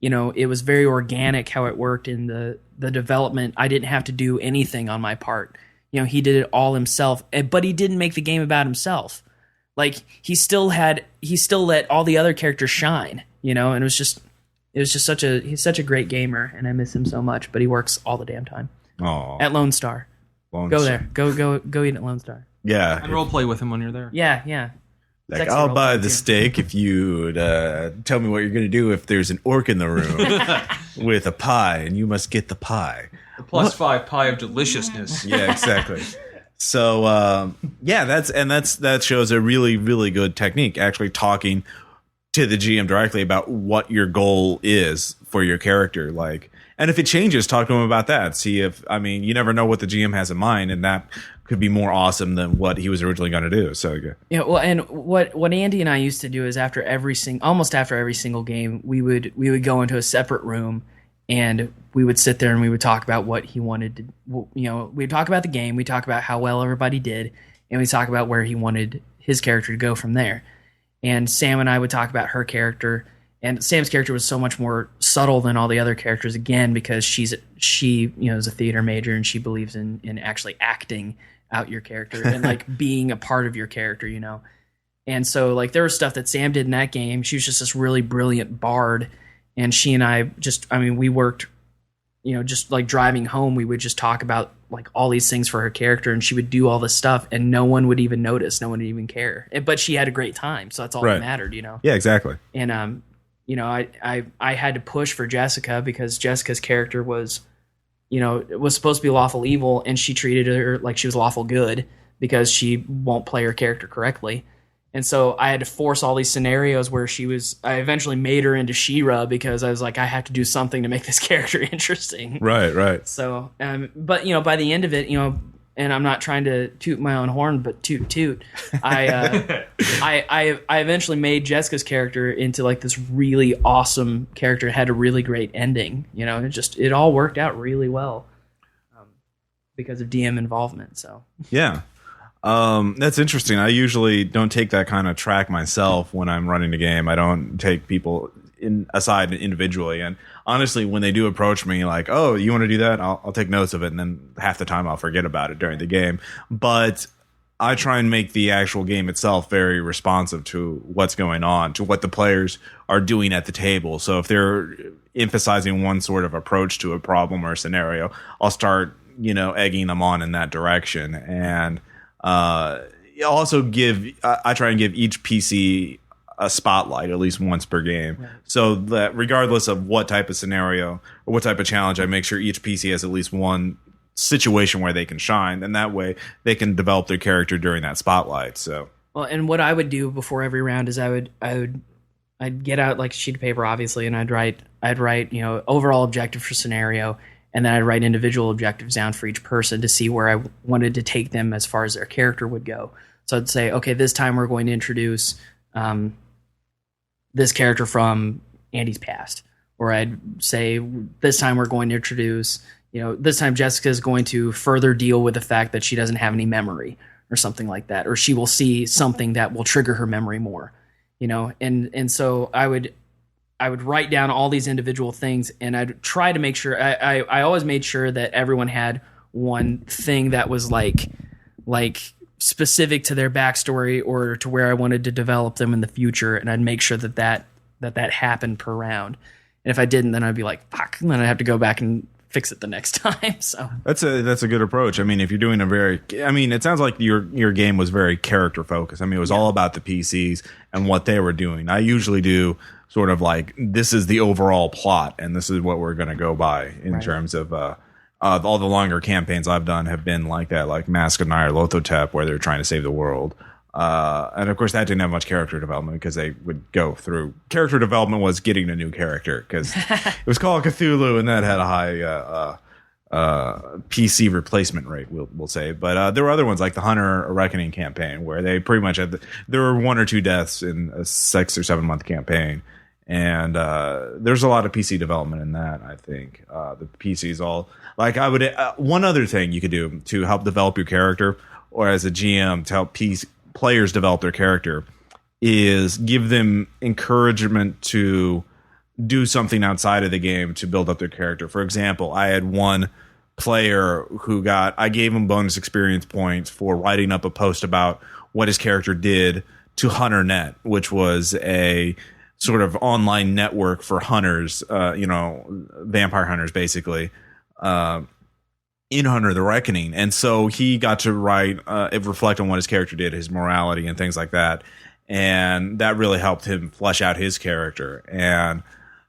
it was very organic how it worked in the development. I didn't have to do anything on my part. He did it all himself, but he didn't make the game about himself. Like he still let all the other characters shine, and it was just he's such a great gamer, and I miss him so much, but he works all the damn time. Oh, at Lone Star. Go there. Go eat at Lone Star. Yeah. And role play with him when you're there. Yeah. Like, Sexy I'll role buy play the too. steak if you tell me what you're going to do if there's an orc in the room with a pie, and you must get the pie. The +5 pie of deliciousness. Yeah, exactly. So, that shows a really, really good technique, actually talking to the GM directly about what your goal is for your character. Like, and if it changes, talk to him about that. See if, you never know what the GM has in mind, and that could be more awesome than what he was originally going to do. So yeah, well, and what Andy and I used to do is almost after every single game, we would go into a separate room, and we would sit there and we would talk about what he wanted to, we'd talk about the game, we talk about how well everybody did, and we talk about where he wanted his character to go from there. And Sam and I would talk about her character, and Sam's character was so much more subtle than all the other characters, again, because she is a theater major, and she believes in actually acting out your character and like being a part of your character, And so like there was stuff that Sam did in that game. She was just this really brilliant bard, and she and I we worked, just like driving home, we would just talk about like all these things for her character, and she would do all this stuff and no one would even notice, no one would even care. But she had a great time, so that's all that mattered, Yeah, exactly. And I had to push for Jessica because Jessica's character was, was supposed to be lawful evil, and she treated her like she was lawful good because she won't play her character correctly. And so I had to force all these scenarios where I eventually made her into She-Ra because I was like, I have to do something to make this character interesting. Right. So, but by the end of it, and I'm not trying to toot my own horn, but toot. I eventually made Jessica's character into like this really awesome character. It had a really great ending. It all worked out really well because of DM involvement. So yeah, that's interesting. I usually don't take that kind of track myself when I'm running the game. I don't take people aside individually, and honestly, when they do approach me like, oh, you want to do that, I'll take notes of it, and then half the time I'll forget about it during the game. But I try and make the actual game itself very responsive to what's going on, to what the players are doing at the table. So if they're emphasizing one sort of approach to a problem or a scenario, I'll start egging them on in that direction. And also I try and give each PC a spotlight at least once per game. Right. So that regardless of what type of scenario or what type of challenge, I make sure each PC has at least one situation where they can shine, and that way they can develop their character during that spotlight. So, well, and what I would do before every round is I'd get out like a sheet of paper, obviously, and I'd write overall objective for scenario, and then I'd write individual objectives down for each person to see where I wanted to take them as far as their character would go. So I'd say, okay, this time we're going to introduce this character from Andy's past, or I'd say this time we're going to introduce, this time Jessica's going to further deal with the fact that she doesn't have any memory or something like that, or she will see something that will trigger her memory more, and so I would write down all these individual things, and I'd try to make sure I always made sure that everyone had one thing that was like specific to their backstory or to where I wanted to develop them in the future, and I'd make sure that happened per round. And if I didn't, then I'd be like, fuck, and then I'd have to go back and fix it the next time. So that's a good approach. I mean, if you're doing it sounds like your game was very character focused. I mean, it was all about the PCs and what they were doing. I usually do sort of like, this is the overall plot, and this is what we're going to go by in terms of all the longer campaigns I've done have been like that, like Mask of Nyarlathotep, where they're trying to save the world. And of course, that didn't have much character development because they would go through. Character development was getting a new character because it was called Cthulhu, and that had a high PC replacement rate, we'll say. But there were other ones like the Hunter Reckoning campaign, where they pretty much had there were 1 or 2 deaths in a 6 or 7 month campaign. And there's a lot of PC development in that, I think. The PC's all like I would. One other thing you could do to help develop your character, or as a GM to help players develop their character, is give them encouragement to do something outside of the game to build up their character. For example, I had one player who I gave him bonus experience points for writing up a post about what his character did to HunterNet, which was a sort of online network for hunters, vampire hunters, basically, in Hunter the Reckoning. And so he got to reflect on what his character did, his morality and things like that. And that really helped him flesh out his character. And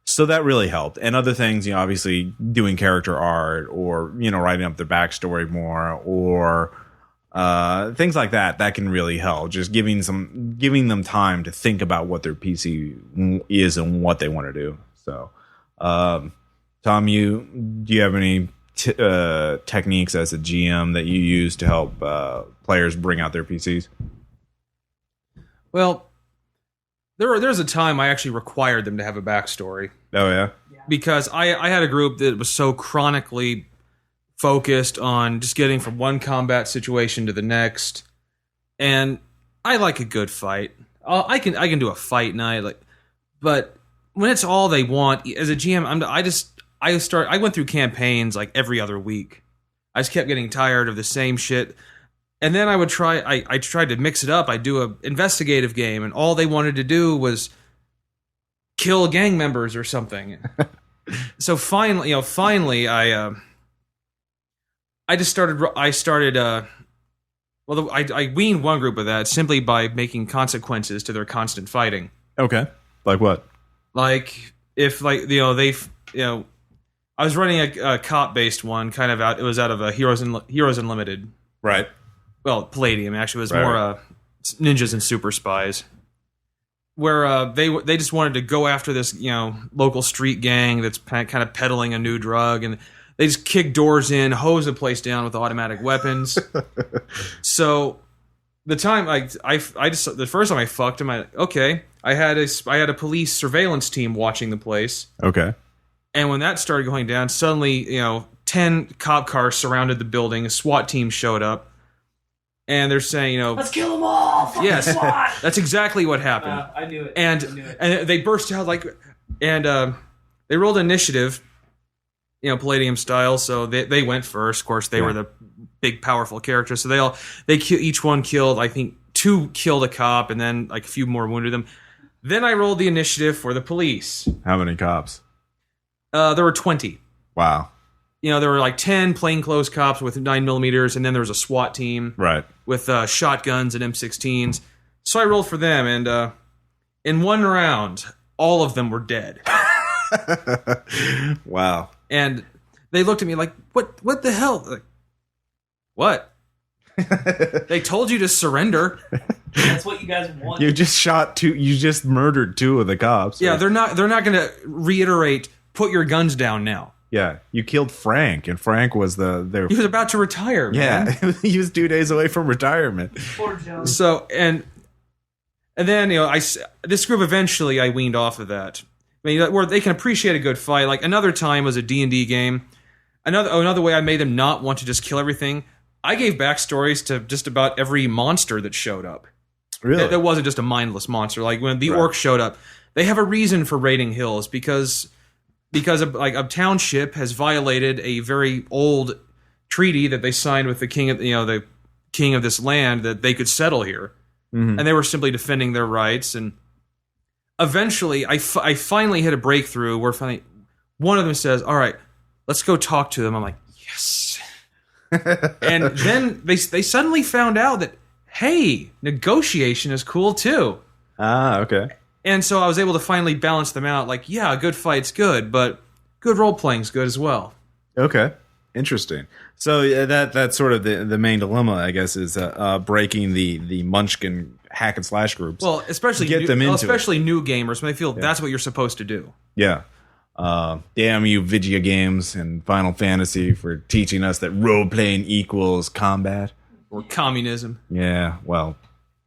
so that really helped. And other things, obviously doing character art or, writing up their backstory more or things like that can really help. Just giving them time to think about what their PC is and what they want to do. So, Tom, do you have any techniques as a GM that you use to help players bring out their PCs? Well, there's a time I actually required them to have a backstory. Oh yeah, because I had a group that was so chronically focused on just getting from one combat situation to the next, and I like a good fight. I can do a fight night, but when it's all they want as a GM, I went through campaigns like every other week. I just kept getting tired of the same shit. And then I tried to mix it up. I'd do an investigative game, and all they wanted to do was kill gang members or something. So finally, I weaned one group of that simply by making consequences to their constant fighting. Okay. Like what? Like if I was running a cop-based one, kind of it was out of a Heroes Unlimited. Right. Well, Palladium actually was more ninjas and super spies, where they just wanted to go after this local street gang that's kind of peddling a new drug, and they just kick doors in, hose the place down with automatic weapons. So the time the first time I fucked him, I had a police surveillance team watching the place. Okay. And when that started going down, suddenly 10 cop cars surrounded the building. A SWAT team showed up. And they're saying, let's kill them all. Yes, that's exactly what happened. I knew it. And they burst out they rolled initiative, Palladium style. So they went first. Of course, they were the big, powerful characters. So each one killed. I think 2 killed a cop, and then a few more wounded them. Then I rolled the initiative for the police. How many cops? There were 20. Wow. There were 10 plainclothes cops with 9mm, and then there was a SWAT team with shotguns and M16s. So I rolled for them, and In one round, all of them were dead. Wow. And they looked at me like, what the hell? Like, what? They told you to surrender. That's what you guys want. You just murdered 2 of the cops. Yeah, right? they're not going to reiterate, put your guns down now. Yeah, you killed Frank, and Frank was their. He was about to retire, man. Yeah, he was 2 days away from retirement. Poor John. So, and then, this group eventually I weaned off of that. I mean, where they can appreciate a good fight. Like, another time was a D&D game. Another way I made them not want to just kill everything, I gave backstories to just about every monster that showed up. Really? That wasn't just a mindless monster. Like, when the orcs showed up, they have a reason for raiding hills, because a township has violated a very old treaty that they signed with the king of this land, that they could settle here. Mm-hmm. And they were simply defending their rights. And eventually, I finally hit a breakthrough where finally one of them says, all right, let's go talk to them. I'm like, yes. And then they suddenly found out that, hey, negotiation is cool too. Ah, okay. And so I was able to finally balance them out. Like, yeah, a good fight's good, but good role-playing's good as well. Okay. Interesting. So that's sort of the main dilemma, I guess, is breaking the Munchkin hack and slash groups. Well, especially new gamers, when they feel that's what you're supposed to do. Yeah. Damn you, Vigia Games and Final Fantasy, for teaching us that role-playing equals combat. Or communism. Yeah, well,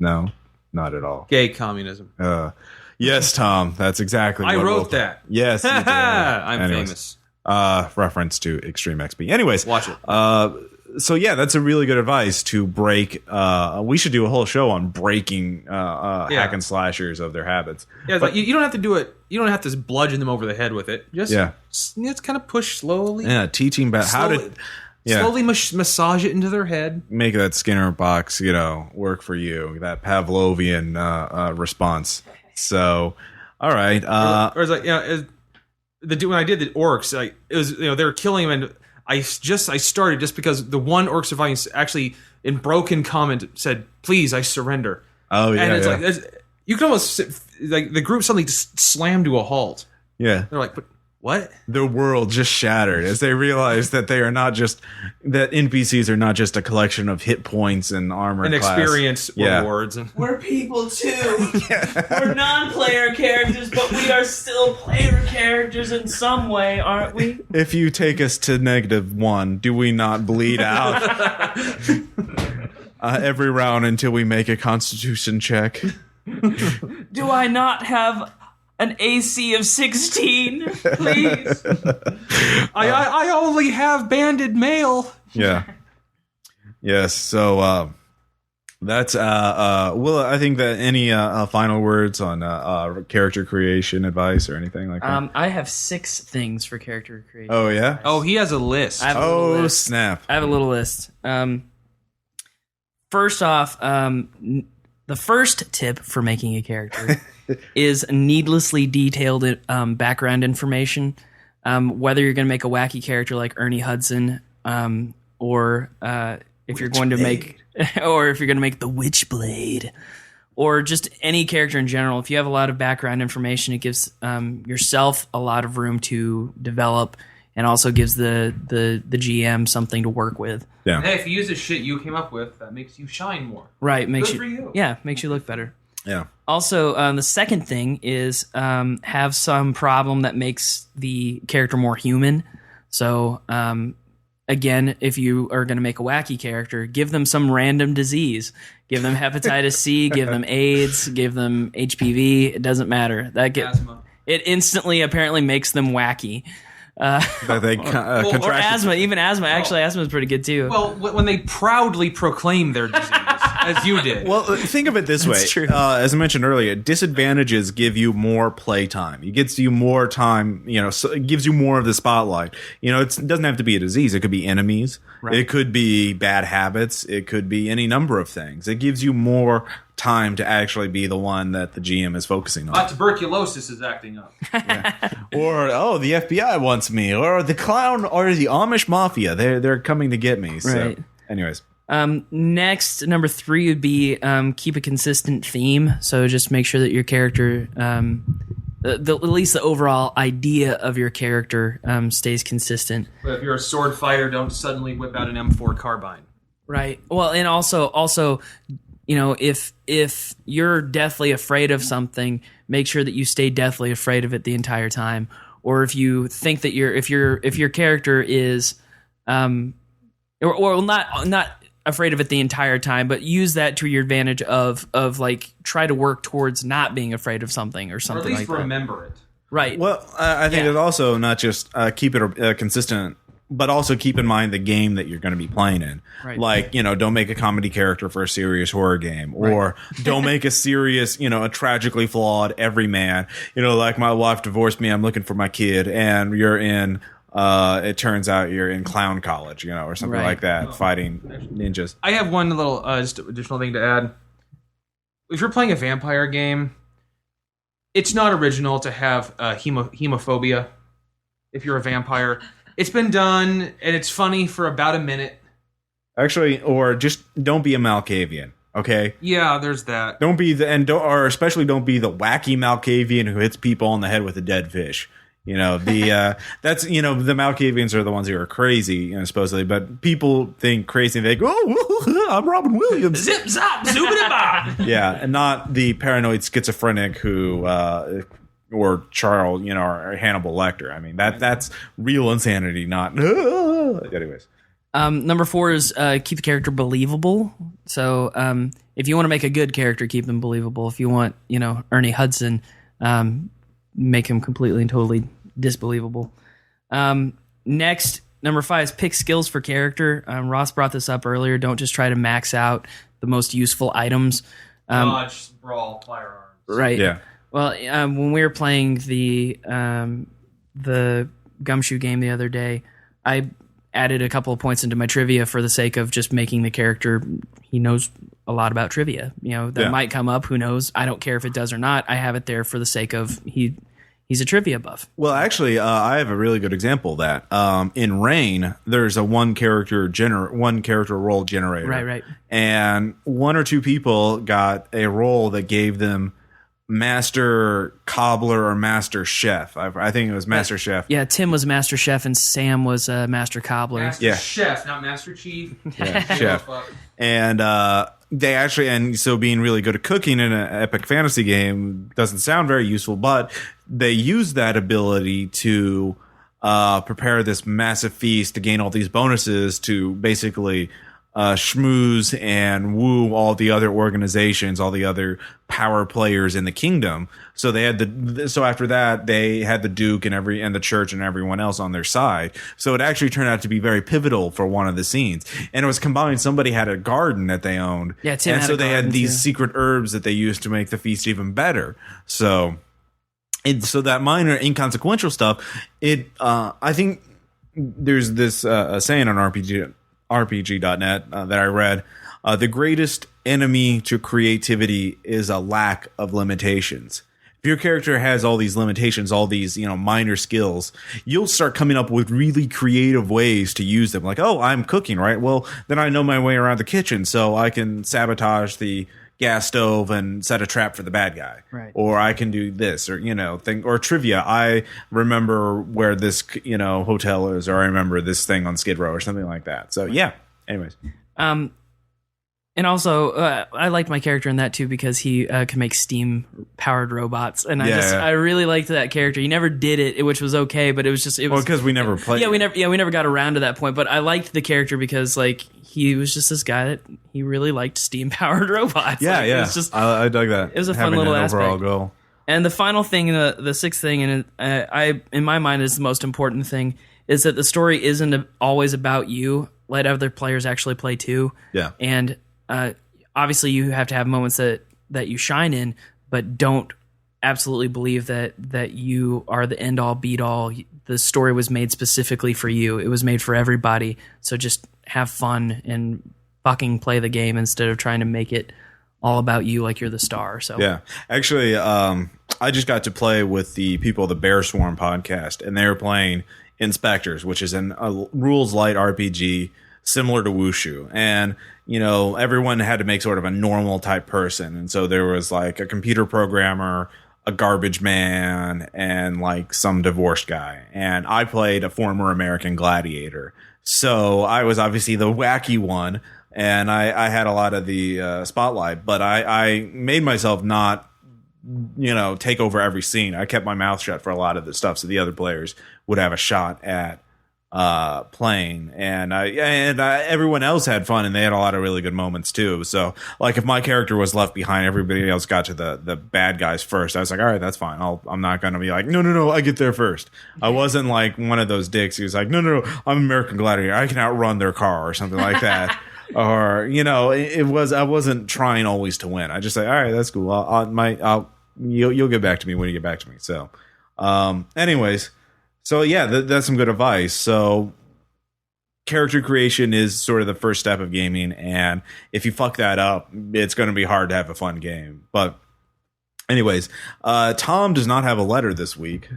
no, not at all. Gay communism. Yes, Tom, that's exactly I what wrote that. Yes, you did. I'm famous. Reference to Extreme XP. Anyways. Watch it. So yeah, that's a really good advice to break. We should do a whole show on breaking hack and slashers of their habits. Yeah, but you don't have to do it. You don't have to bludgeon them over the head with it. Just kind of push slowly. Yeah, teaching about how to slowly massage it into their head. Make that Skinner box, work for you. That Pavlovian response. So, all right. Or it's like, when I did the orcs, it was they were killing them, and I started just because the one orc surviving actually in broken comment said, "Please, I surrender." Oh yeah, and it's like you can almost the group suddenly just slammed to a halt. Yeah, they're like, "But what?" Their world just shattered as they realized that they are not just that NPCs are not just a collection of hit points and armor and class. Experience rewards. We're people too. We're non-player characters, but we are still player characters in some way, aren't we? If you take us to -1, do we not bleed out every round until we make a Constitution check? Do I not have an AC of 16, please? I only have banded mail. Yeah. Yes. So that's Will, I think that any final words on character creation advice or anything like that? I have 6 things for character creation. Oh yeah. Oh, he has a list. Snap! I have a little list. First off, the first tip for making a character is needlessly detailed background information. Whether you're going to make a wacky character like Ernie Hudson, or if you're going to make the Witchblade, or just any character in general, if you have a lot of background information, it gives yourself a lot of room to develop, and also gives the GM something to work with. Yeah. And hey, if you use the shit you came up with, that makes you shine more. Right. Good for you. Yeah, makes you look better. Yeah. Also, the second thing is have some problem that makes the character more human. So, again, if you are going to make a wacky character, give them some random disease. Give them hepatitis C, give them AIDS, give them HPV. It doesn't matter. Asthma. It instantly apparently makes them wacky. That they Or asthma. Even asthma. Actually, asthma is pretty good too. Well, when they proudly proclaim their disease, as you did. Well, think of it this way. true. As I mentioned earlier, disadvantages give you more play time. It gets you more time, so it gives you more of the spotlight. It doesn't have to be a disease. It could be enemies. Right. It could be bad habits. It could be any number of things. It gives you more time to actually be the one that the GM is focusing on. Tuberculosis is acting up. Yeah. Or, the FBI wants me, or the clown, or the Amish mafia. They're coming to get me. So, right. anyways. Next, number 3 would be keep a consistent theme. So just make sure that your character, at least the overall idea of your character, stays consistent. But if you're a sword fighter, don't suddenly whip out an M4 carbine. Right. Well, and also, you know, if you're deathly afraid of something, make sure that you stay deathly afraid of it the entire time. Or if you think that if your character is, or not afraid of it the entire time, but use that to your advantage of like try to work towards not being afraid of something or something like that. Or at least remember it. Right. Well, I think it's also not just keep it consistent, but also keep in mind the game that you're going to be playing in. Right. Like, you know, don't make a comedy character for a serious horror game, or don't make a serious, you know, a tragically flawed everyman. You know, like my wife divorced me, I'm looking for my kid, and you're in. It turns out you're in clown college, you know, or something like that, fighting ninjas. I have one little just additional thing to add. If you're playing a vampire game, it's not original to have hemophobia. If you're a vampire, it's been done, and it's funny for about a minute. Actually, or just don't be a Malkavian. Okay. Yeah, there's that. Don't be especially don't be the wacky Malkavian who hits people on the head with a dead fish. You know, that's, you know, the Malkavians are the ones who are crazy, you know, supposedly, but people think crazy and they go, oh, I'm Robin Williams. Zip, zop, zoobity bop. Yeah, and not the paranoid schizophrenic who, or Charles, you know, or Hannibal Lecter. I mean, that's real insanity, not, anyways. Number 4 is keep the character believable. So if you want to make a good character, keep them believable. If you want, you know, Ernie Hudson, make him completely and totally disbelievable. Next, number 5 is pick skills for character. Ross brought this up earlier. Don't just try to max out the most useful items. Dodge, brawl, firearms. Right. Yeah. Well, when we were playing the Gumshoe game the other day, I added a couple of points into my trivia for the sake of just making the character, he knows a lot about trivia. You know, that might come up, who knows? I don't care if it does or not. I have it there for the sake of he's a trivia buff. Well, actually, I have a really good example of that. In Rain, there's a one character role generator. Right. And 1 or 2 people got a role that gave them master cobbler or master chef. I think it was master chef. Yeah, Tim was master chef and Sam was master cobbler. Master chef, not master chief. Yeah, chef. And they actually, and so being really good at cooking in an epic fantasy game doesn't sound very useful, but they use that ability to prepare this massive feast to gain all these bonuses to basically schmooze and woo all the other organizations, all the other power players in the kingdom. So they had so after that they had the Duke and the church and everyone else on their side. So it actually turned out to be very pivotal for one of the scenes. And it was combined. Somebody had a garden that they owned. Yeah, Tim and had so a they garden had these too. secret herbs that they used to make the feast even better. So that minor inconsequential stuff, I think there's this saying on RPG.net that I read. The greatest enemy to creativity is a lack of limitations. If your character has all these limitations, all these, you know, minor skills, you'll start coming up with really creative ways to use them. Like, oh, I'm cooking, right? Well, then I know my way around the kitchen, so I can sabotage the gas stove and set a trap for the bad guy. Right. Or I can do this, or, you know, or trivia. I remember where this, you know, hotel is, or I remember this thing on Skid Row or something like that. So yeah. Anyways. And also, I liked my character in that too because he can make steam-powered robots, and I really liked that character. He never did it, which was okay, but it was because we never played. Yeah, we never got around to that point. But I liked the character because like he was just this guy that he really liked steam-powered robots. Yeah, like, yeah. It was just, I dug that. It was a fun little aspect. Overall goal. And the final thing, the sixth thing, and I in my mind is the most important thing, is that the story isn't always about you. Let other players actually play too. Yeah, and obviously you have to have moments that you shine in, but don't absolutely believe that you are the end all beat all. The story was made specifically for you. It was made for everybody. So just have fun and fucking play the game instead of trying to make it all about you like you're the star. So yeah, actually, I just got to play with the people of the Bear Swarm podcast, and they were playing Inspectors, which is a rules light RPG similar to wushu. And, you know, everyone had to make sort of a normal type person. And so there was like a computer programmer, a garbage man, and like some divorced guy. And I played a former American gladiator. So I was obviously the wacky one, and I had a lot of the spotlight, but I made myself not, you know, take over every scene. I kept my mouth shut for a lot of the stuff so the other players would have a shot at playing, and everyone else had fun, and they had a lot of really good moments too. So like if my character was left behind, everybody else got to the bad guys first. I was like, all right, that's fine. I'm not going to be like, no, I get there first. I wasn't like one of those dicks who's like, no, I'm American Gladiator, I can outrun their car or something like that. Or, you know, I wasn't trying always to win. I just say, all right, that's cool. You'll get back to me when you get back to me. So anyways, so yeah, that's some good advice. So character creation is sort of the first step of gaming, and if you fuck that up, it's going to be hard to have a fun game. But anyways, Tom does not have a letter this week,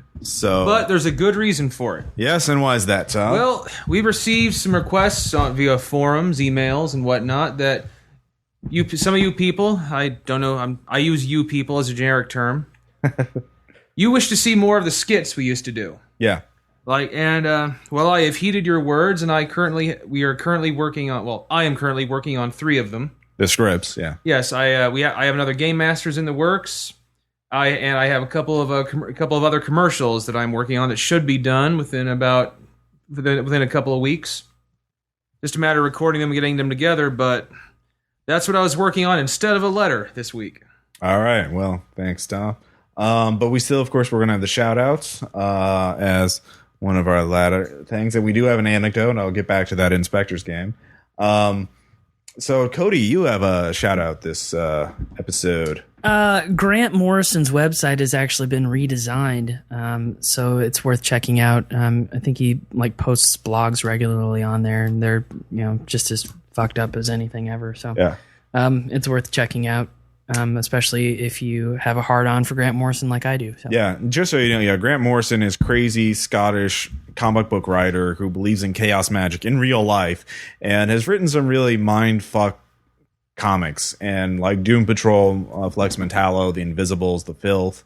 but there's a good reason for it. Yes, and why is that, Tom? Well, we've received some requests via forums, emails, and whatnot that some of you people, I don't know, I use you people as a generic term. You wish to see more of the skits we used to do. Yeah. I have heeded your words, and I am currently working on 3 of them. The scripts, yeah. Yes, I have another Game Masters in the works. I have a couple of other commercials that I'm working on that should be done within a couple of weeks. Just a matter of recording them and getting them together, but that's what I was working on instead of a letter this week. All right. Well, thanks, Tom. But we still, of course, we're going to have the shout outs as one of our latter things. And we do have an anecdote, and I'll get back to that Inspector's game. So, Cody, you have a shout out this episode. Grant Morrison's website has actually been redesigned, so it's worth checking out. I think he posts blogs regularly on there, and they're just as fucked up as anything ever. So yeah, it's worth checking out. Especially if you have a hard-on for Grant Morrison like I do. So. Yeah, just so you know, Grant Morrison is crazy Scottish comic book writer who believes in chaos magic in real life and has written some really mind-fuck comics, and like Doom Patrol, Flex Mentallo, The Invisibles, The Filth.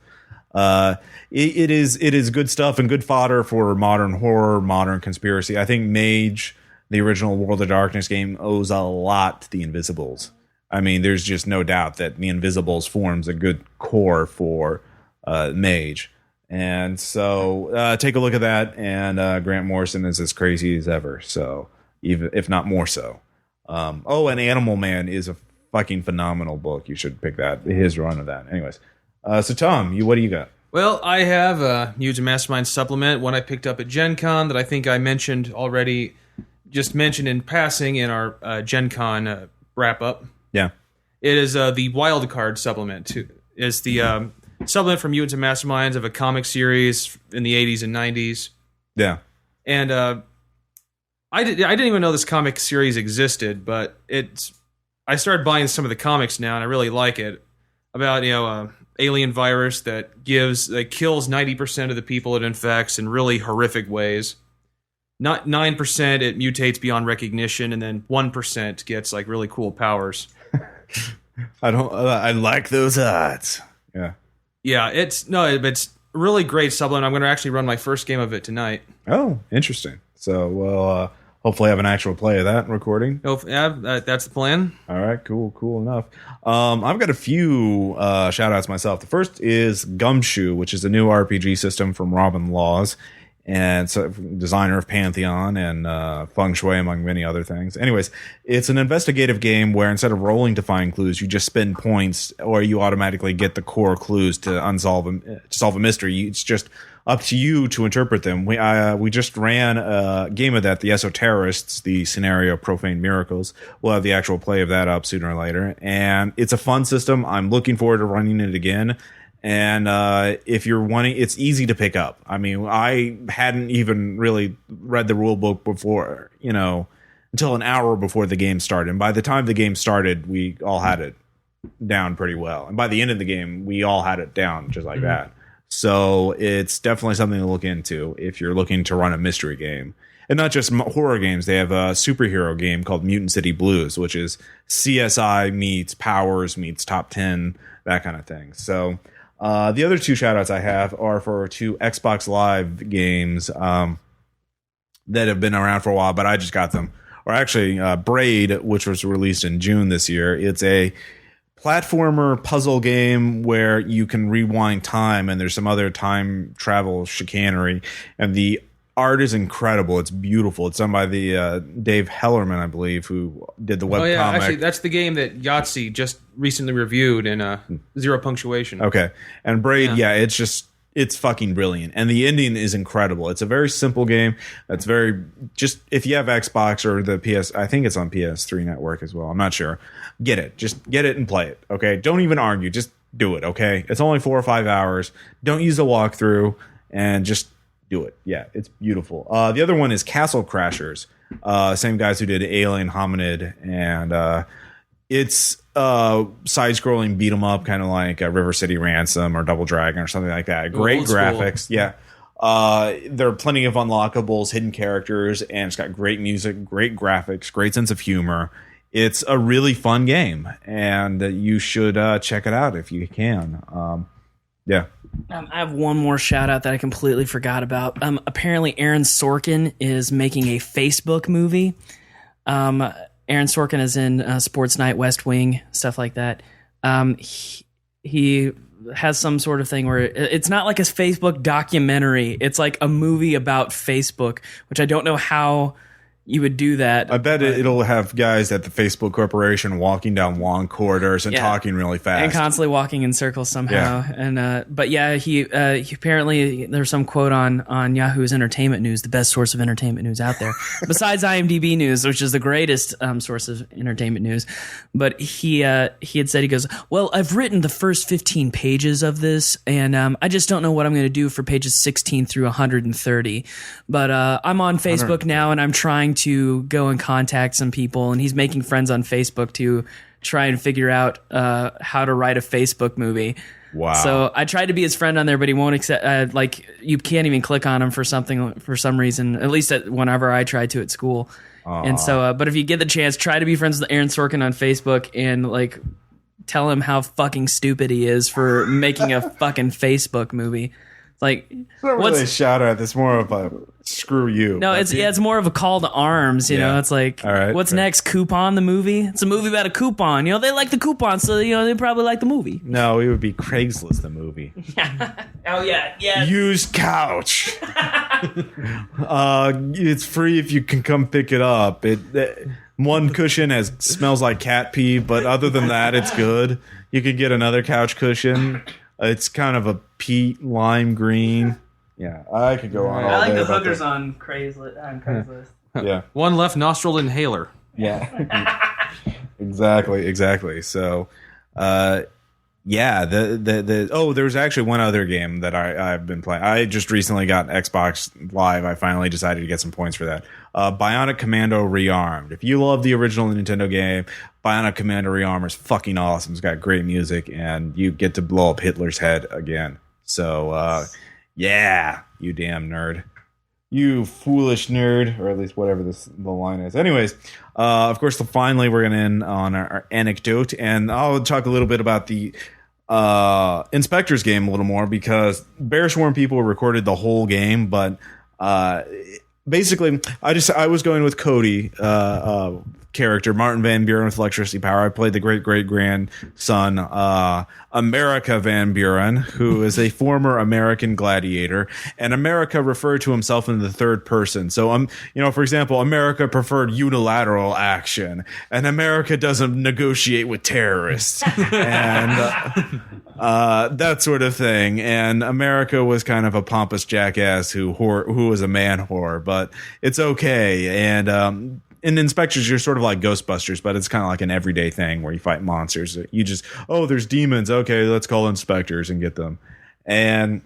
It is good stuff and good fodder for modern horror, modern conspiracy. I think Mage, the original World of Darkness game, owes a lot to The Invisibles. I mean, there's just no doubt that The Invisibles forms a good core for Mage. And so take a look at that, and Grant Morrison is as crazy as ever, so even if not more so. And Animal Man is a fucking phenomenal book. You should pick his run of that. Anyways, so Tom, what do you got? Well, I have a Mutant Mastermind supplement, one I picked up at Gen Con that I think I mentioned already, just mentioned in passing in our Gen Con wrap-up. Yeah. It is the Wild Card supplement. It's the supplement from Mutants and Masterminds of a comic series in the 80s and 90s. Yeah. And I didn't even know this comic series existed, but I started buying some of the comics now, and I really like it. About alien virus that kills 90% of the people it infects in really horrific ways. Not 9% it mutates beyond recognition, and then 1% gets really cool powers. I like those odds. Yeah. Yeah, it's really great supplement. I'm going to actually run my first game of it tonight. Oh, interesting. So we'll hopefully have an actual play of that recording. Oh, yeah, that's the plan. All right, cool enough. I've got a few shout outs myself. The first is Gumshoe, which is a new RPG system from Robin Laws, and so designer of Pantheon and Feng Shui, among many other things. Anyways, it's an investigative game where instead of rolling to find clues, you just spend points, or you automatically get the core clues to solve a mystery. It's just up to you to interpret them. We just ran a game of that, the Esoterists, the scenario Profane Miracles. We'll have the actual play of that up sooner or later, and it's a fun system. I'm looking forward to running it again. And if you're wanting, it's easy to pick up. I mean, I hadn't even really read the rule book before, until an hour before the game started. And by the time the game started, we all had it down pretty well. And by the end of the game, we all had it down just like that. So it's definitely something to look into if you're looking to run a mystery game. and not just horror games. They have a superhero game called Mutant City Blues, which is CSI meets Powers meets Top 10, that kind of thing. So the other two shout outs I have are for two Xbox Live games that have been around for a while, but I just got them. Or actually, Braid, which was released in June this year. It's a platformer puzzle game where you can rewind time, and there's some other time travel chicanery, and the art is incredible. It's beautiful. It's done by the Dave Hellerman, I believe, who did the webcomic. Actually, that's the game that Yahtzee just recently reviewed in Zero Punctuation. Okay, and Braid, it's fucking brilliant, and the ending is incredible. It's a very simple game. That's very just if you have Xbox or the PS, I think it's on PS3 network as well. I'm not sure. Get it, just get it and play it. Okay, don't even argue. Just do it. Okay, it's only 4 or 5 hours. Don't use a walkthrough and just do it. Yeah, it's beautiful. The other one is Castle Crashers. Same guys who did Alien Hominid, and it's side-scrolling beat 'em up, kind of like River City Ransom or Double Dragon or something like that. Great graphics. Yeah. There are plenty of unlockables, hidden characters, and it's got great music, great graphics, great sense of humor. It's a really fun game, and you should check it out if you can. Yeah. I have one more shout out that I completely forgot about. Apparently, Aaron Sorkin is making a Facebook movie. Aaron Sorkin is in Sports Night, West Wing, stuff like that. He has some sort of thing where it's not like a Facebook documentary. It's like a movie about Facebook, which I don't know how you would do that. I bet it'll have guys at the Facebook Corporation walking down long corridors and talking really fast. And constantly walking in circles somehow. Yeah. And but yeah, he apparently there's some quote on Yahoo's Entertainment News, the best source of entertainment news out there, besides IMDb News, which is the greatest source of entertainment news. But he had said, he goes, well, I've written the first 15 pages of this, and I just don't know what I'm going to do for pages 16 through 130. But I'm on Facebook now, and I'm trying to go and contact some people, and he's making friends on Facebook to try and figure out how to write a Facebook movie. Wow. So I tried to be his friend on there, but he won't accept, you can't even click on him for some reason, at least whenever I tried to at school. And so, but if you get the chance, try to be friends with Aaron Sorkin on Facebook and tell him how fucking stupid he is for making a fucking Facebook movie. It's not really a shout out. It's more of a screw you. No, it's more of a call to arms. You know, it's like, all right, what's next? Coupon the movie? It's a movie about a coupon. You know, they like the coupon, so they probably like the movie. No, it would be Craigslist the movie. Oh yeah. Used couch. It's free if you can come pick it up. One cushion smells like cat pee, but other than that, it's good. You could get another couch cushion. It's kind of a peat lime green. Yeah, I could go on all day. I like the about hookers that. on Craigslist. Yeah. One left nostril inhaler. Yeah. Exactly. So, yeah. There's actually one other game that I've been playing. I just recently got Xbox Live. I finally decided to get some points for that. Bionic Commando Rearmed. If you love the original Nintendo game, Bionic Commando Rearmed is fucking awesome. It's got great music, and you get to blow up Hitler's head again. So, yeah, you damn nerd. You foolish nerd, or at least whatever the line is. Anyways, of course, finally we're going to end on our anecdote, and I'll talk a little bit about the Inspector's game a little more, because Bear Swarm people recorded the whole game, but basically, I was going with Cody character, Martin Van Buren with electricity power. I played the great-great-grandson, America Van Buren, who is a former American gladiator, and America referred to himself in the third person. So, for example, America preferred unilateral action, and America doesn't negotiate with terrorists, and that sort of thing. And America was kind of a pompous jackass who was a man whore, but it's okay. And in Inspectors, you're sort of like Ghostbusters, but it's kind of like an everyday thing where you fight monsters. You just, there's demons. Okay, let's call inspectors and get them. And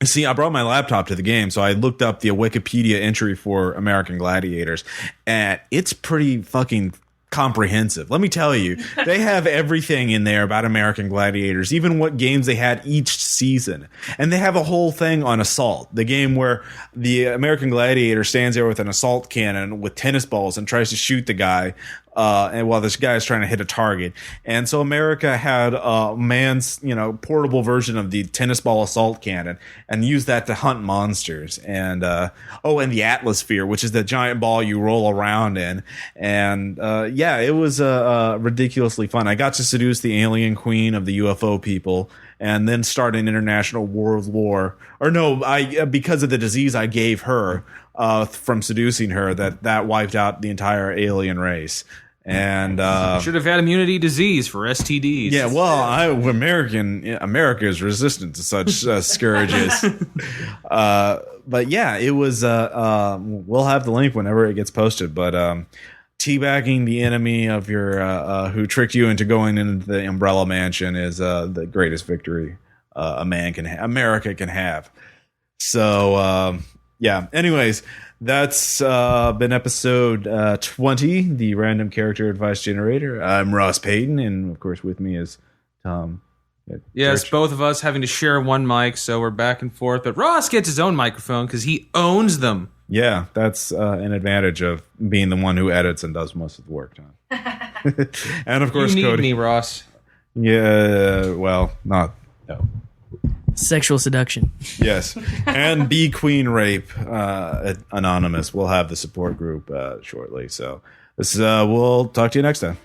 see, I brought my laptop to the game, so I looked up the Wikipedia entry for American Gladiators, and it's pretty fucking comprehensive. Let me tell you, they have everything in there about American Gladiators, even what games they had each season. And they have a whole thing on Assault, the game where the American Gladiator stands there with an assault cannon with tennis balls and tries to shoot the guy. And while this guy is trying to hit a target. And so America had a man's, portable version of the tennis ball assault cannon and used that to hunt monsters. And, and the Atmosphere, which is the giant ball you roll around in. And, it was ridiculously fun. I got to seduce the alien queen of the UFO people and then start an international world war. Or no, because of the disease I gave her from seducing her, that wiped out the entire alien race. And should have had immunity disease for STDs. Yeah, well, America is resistant to such scourges. But yeah, it was. We'll have the link whenever it gets posted. But teabagging the enemy of your who tricked you into going into the Umbrella Mansion is the greatest victory America can have. So yeah. Anyways. That's been episode 20, the Random Character Advice Generator. I'm Ross Payton, and of course with me is Tom. Yes, both of us having to share one mic, so we're back and forth. But Ross gets his own microphone because he owns them. Yeah, that's an advantage of being the one who edits and does most of the work, Tom. And of course, you need Cody. me, Ross. Yeah, well, no. Sexual seduction. Yes. And Bee Queen Rape Anonymous. We'll have the support group shortly. So we'll talk to you next time.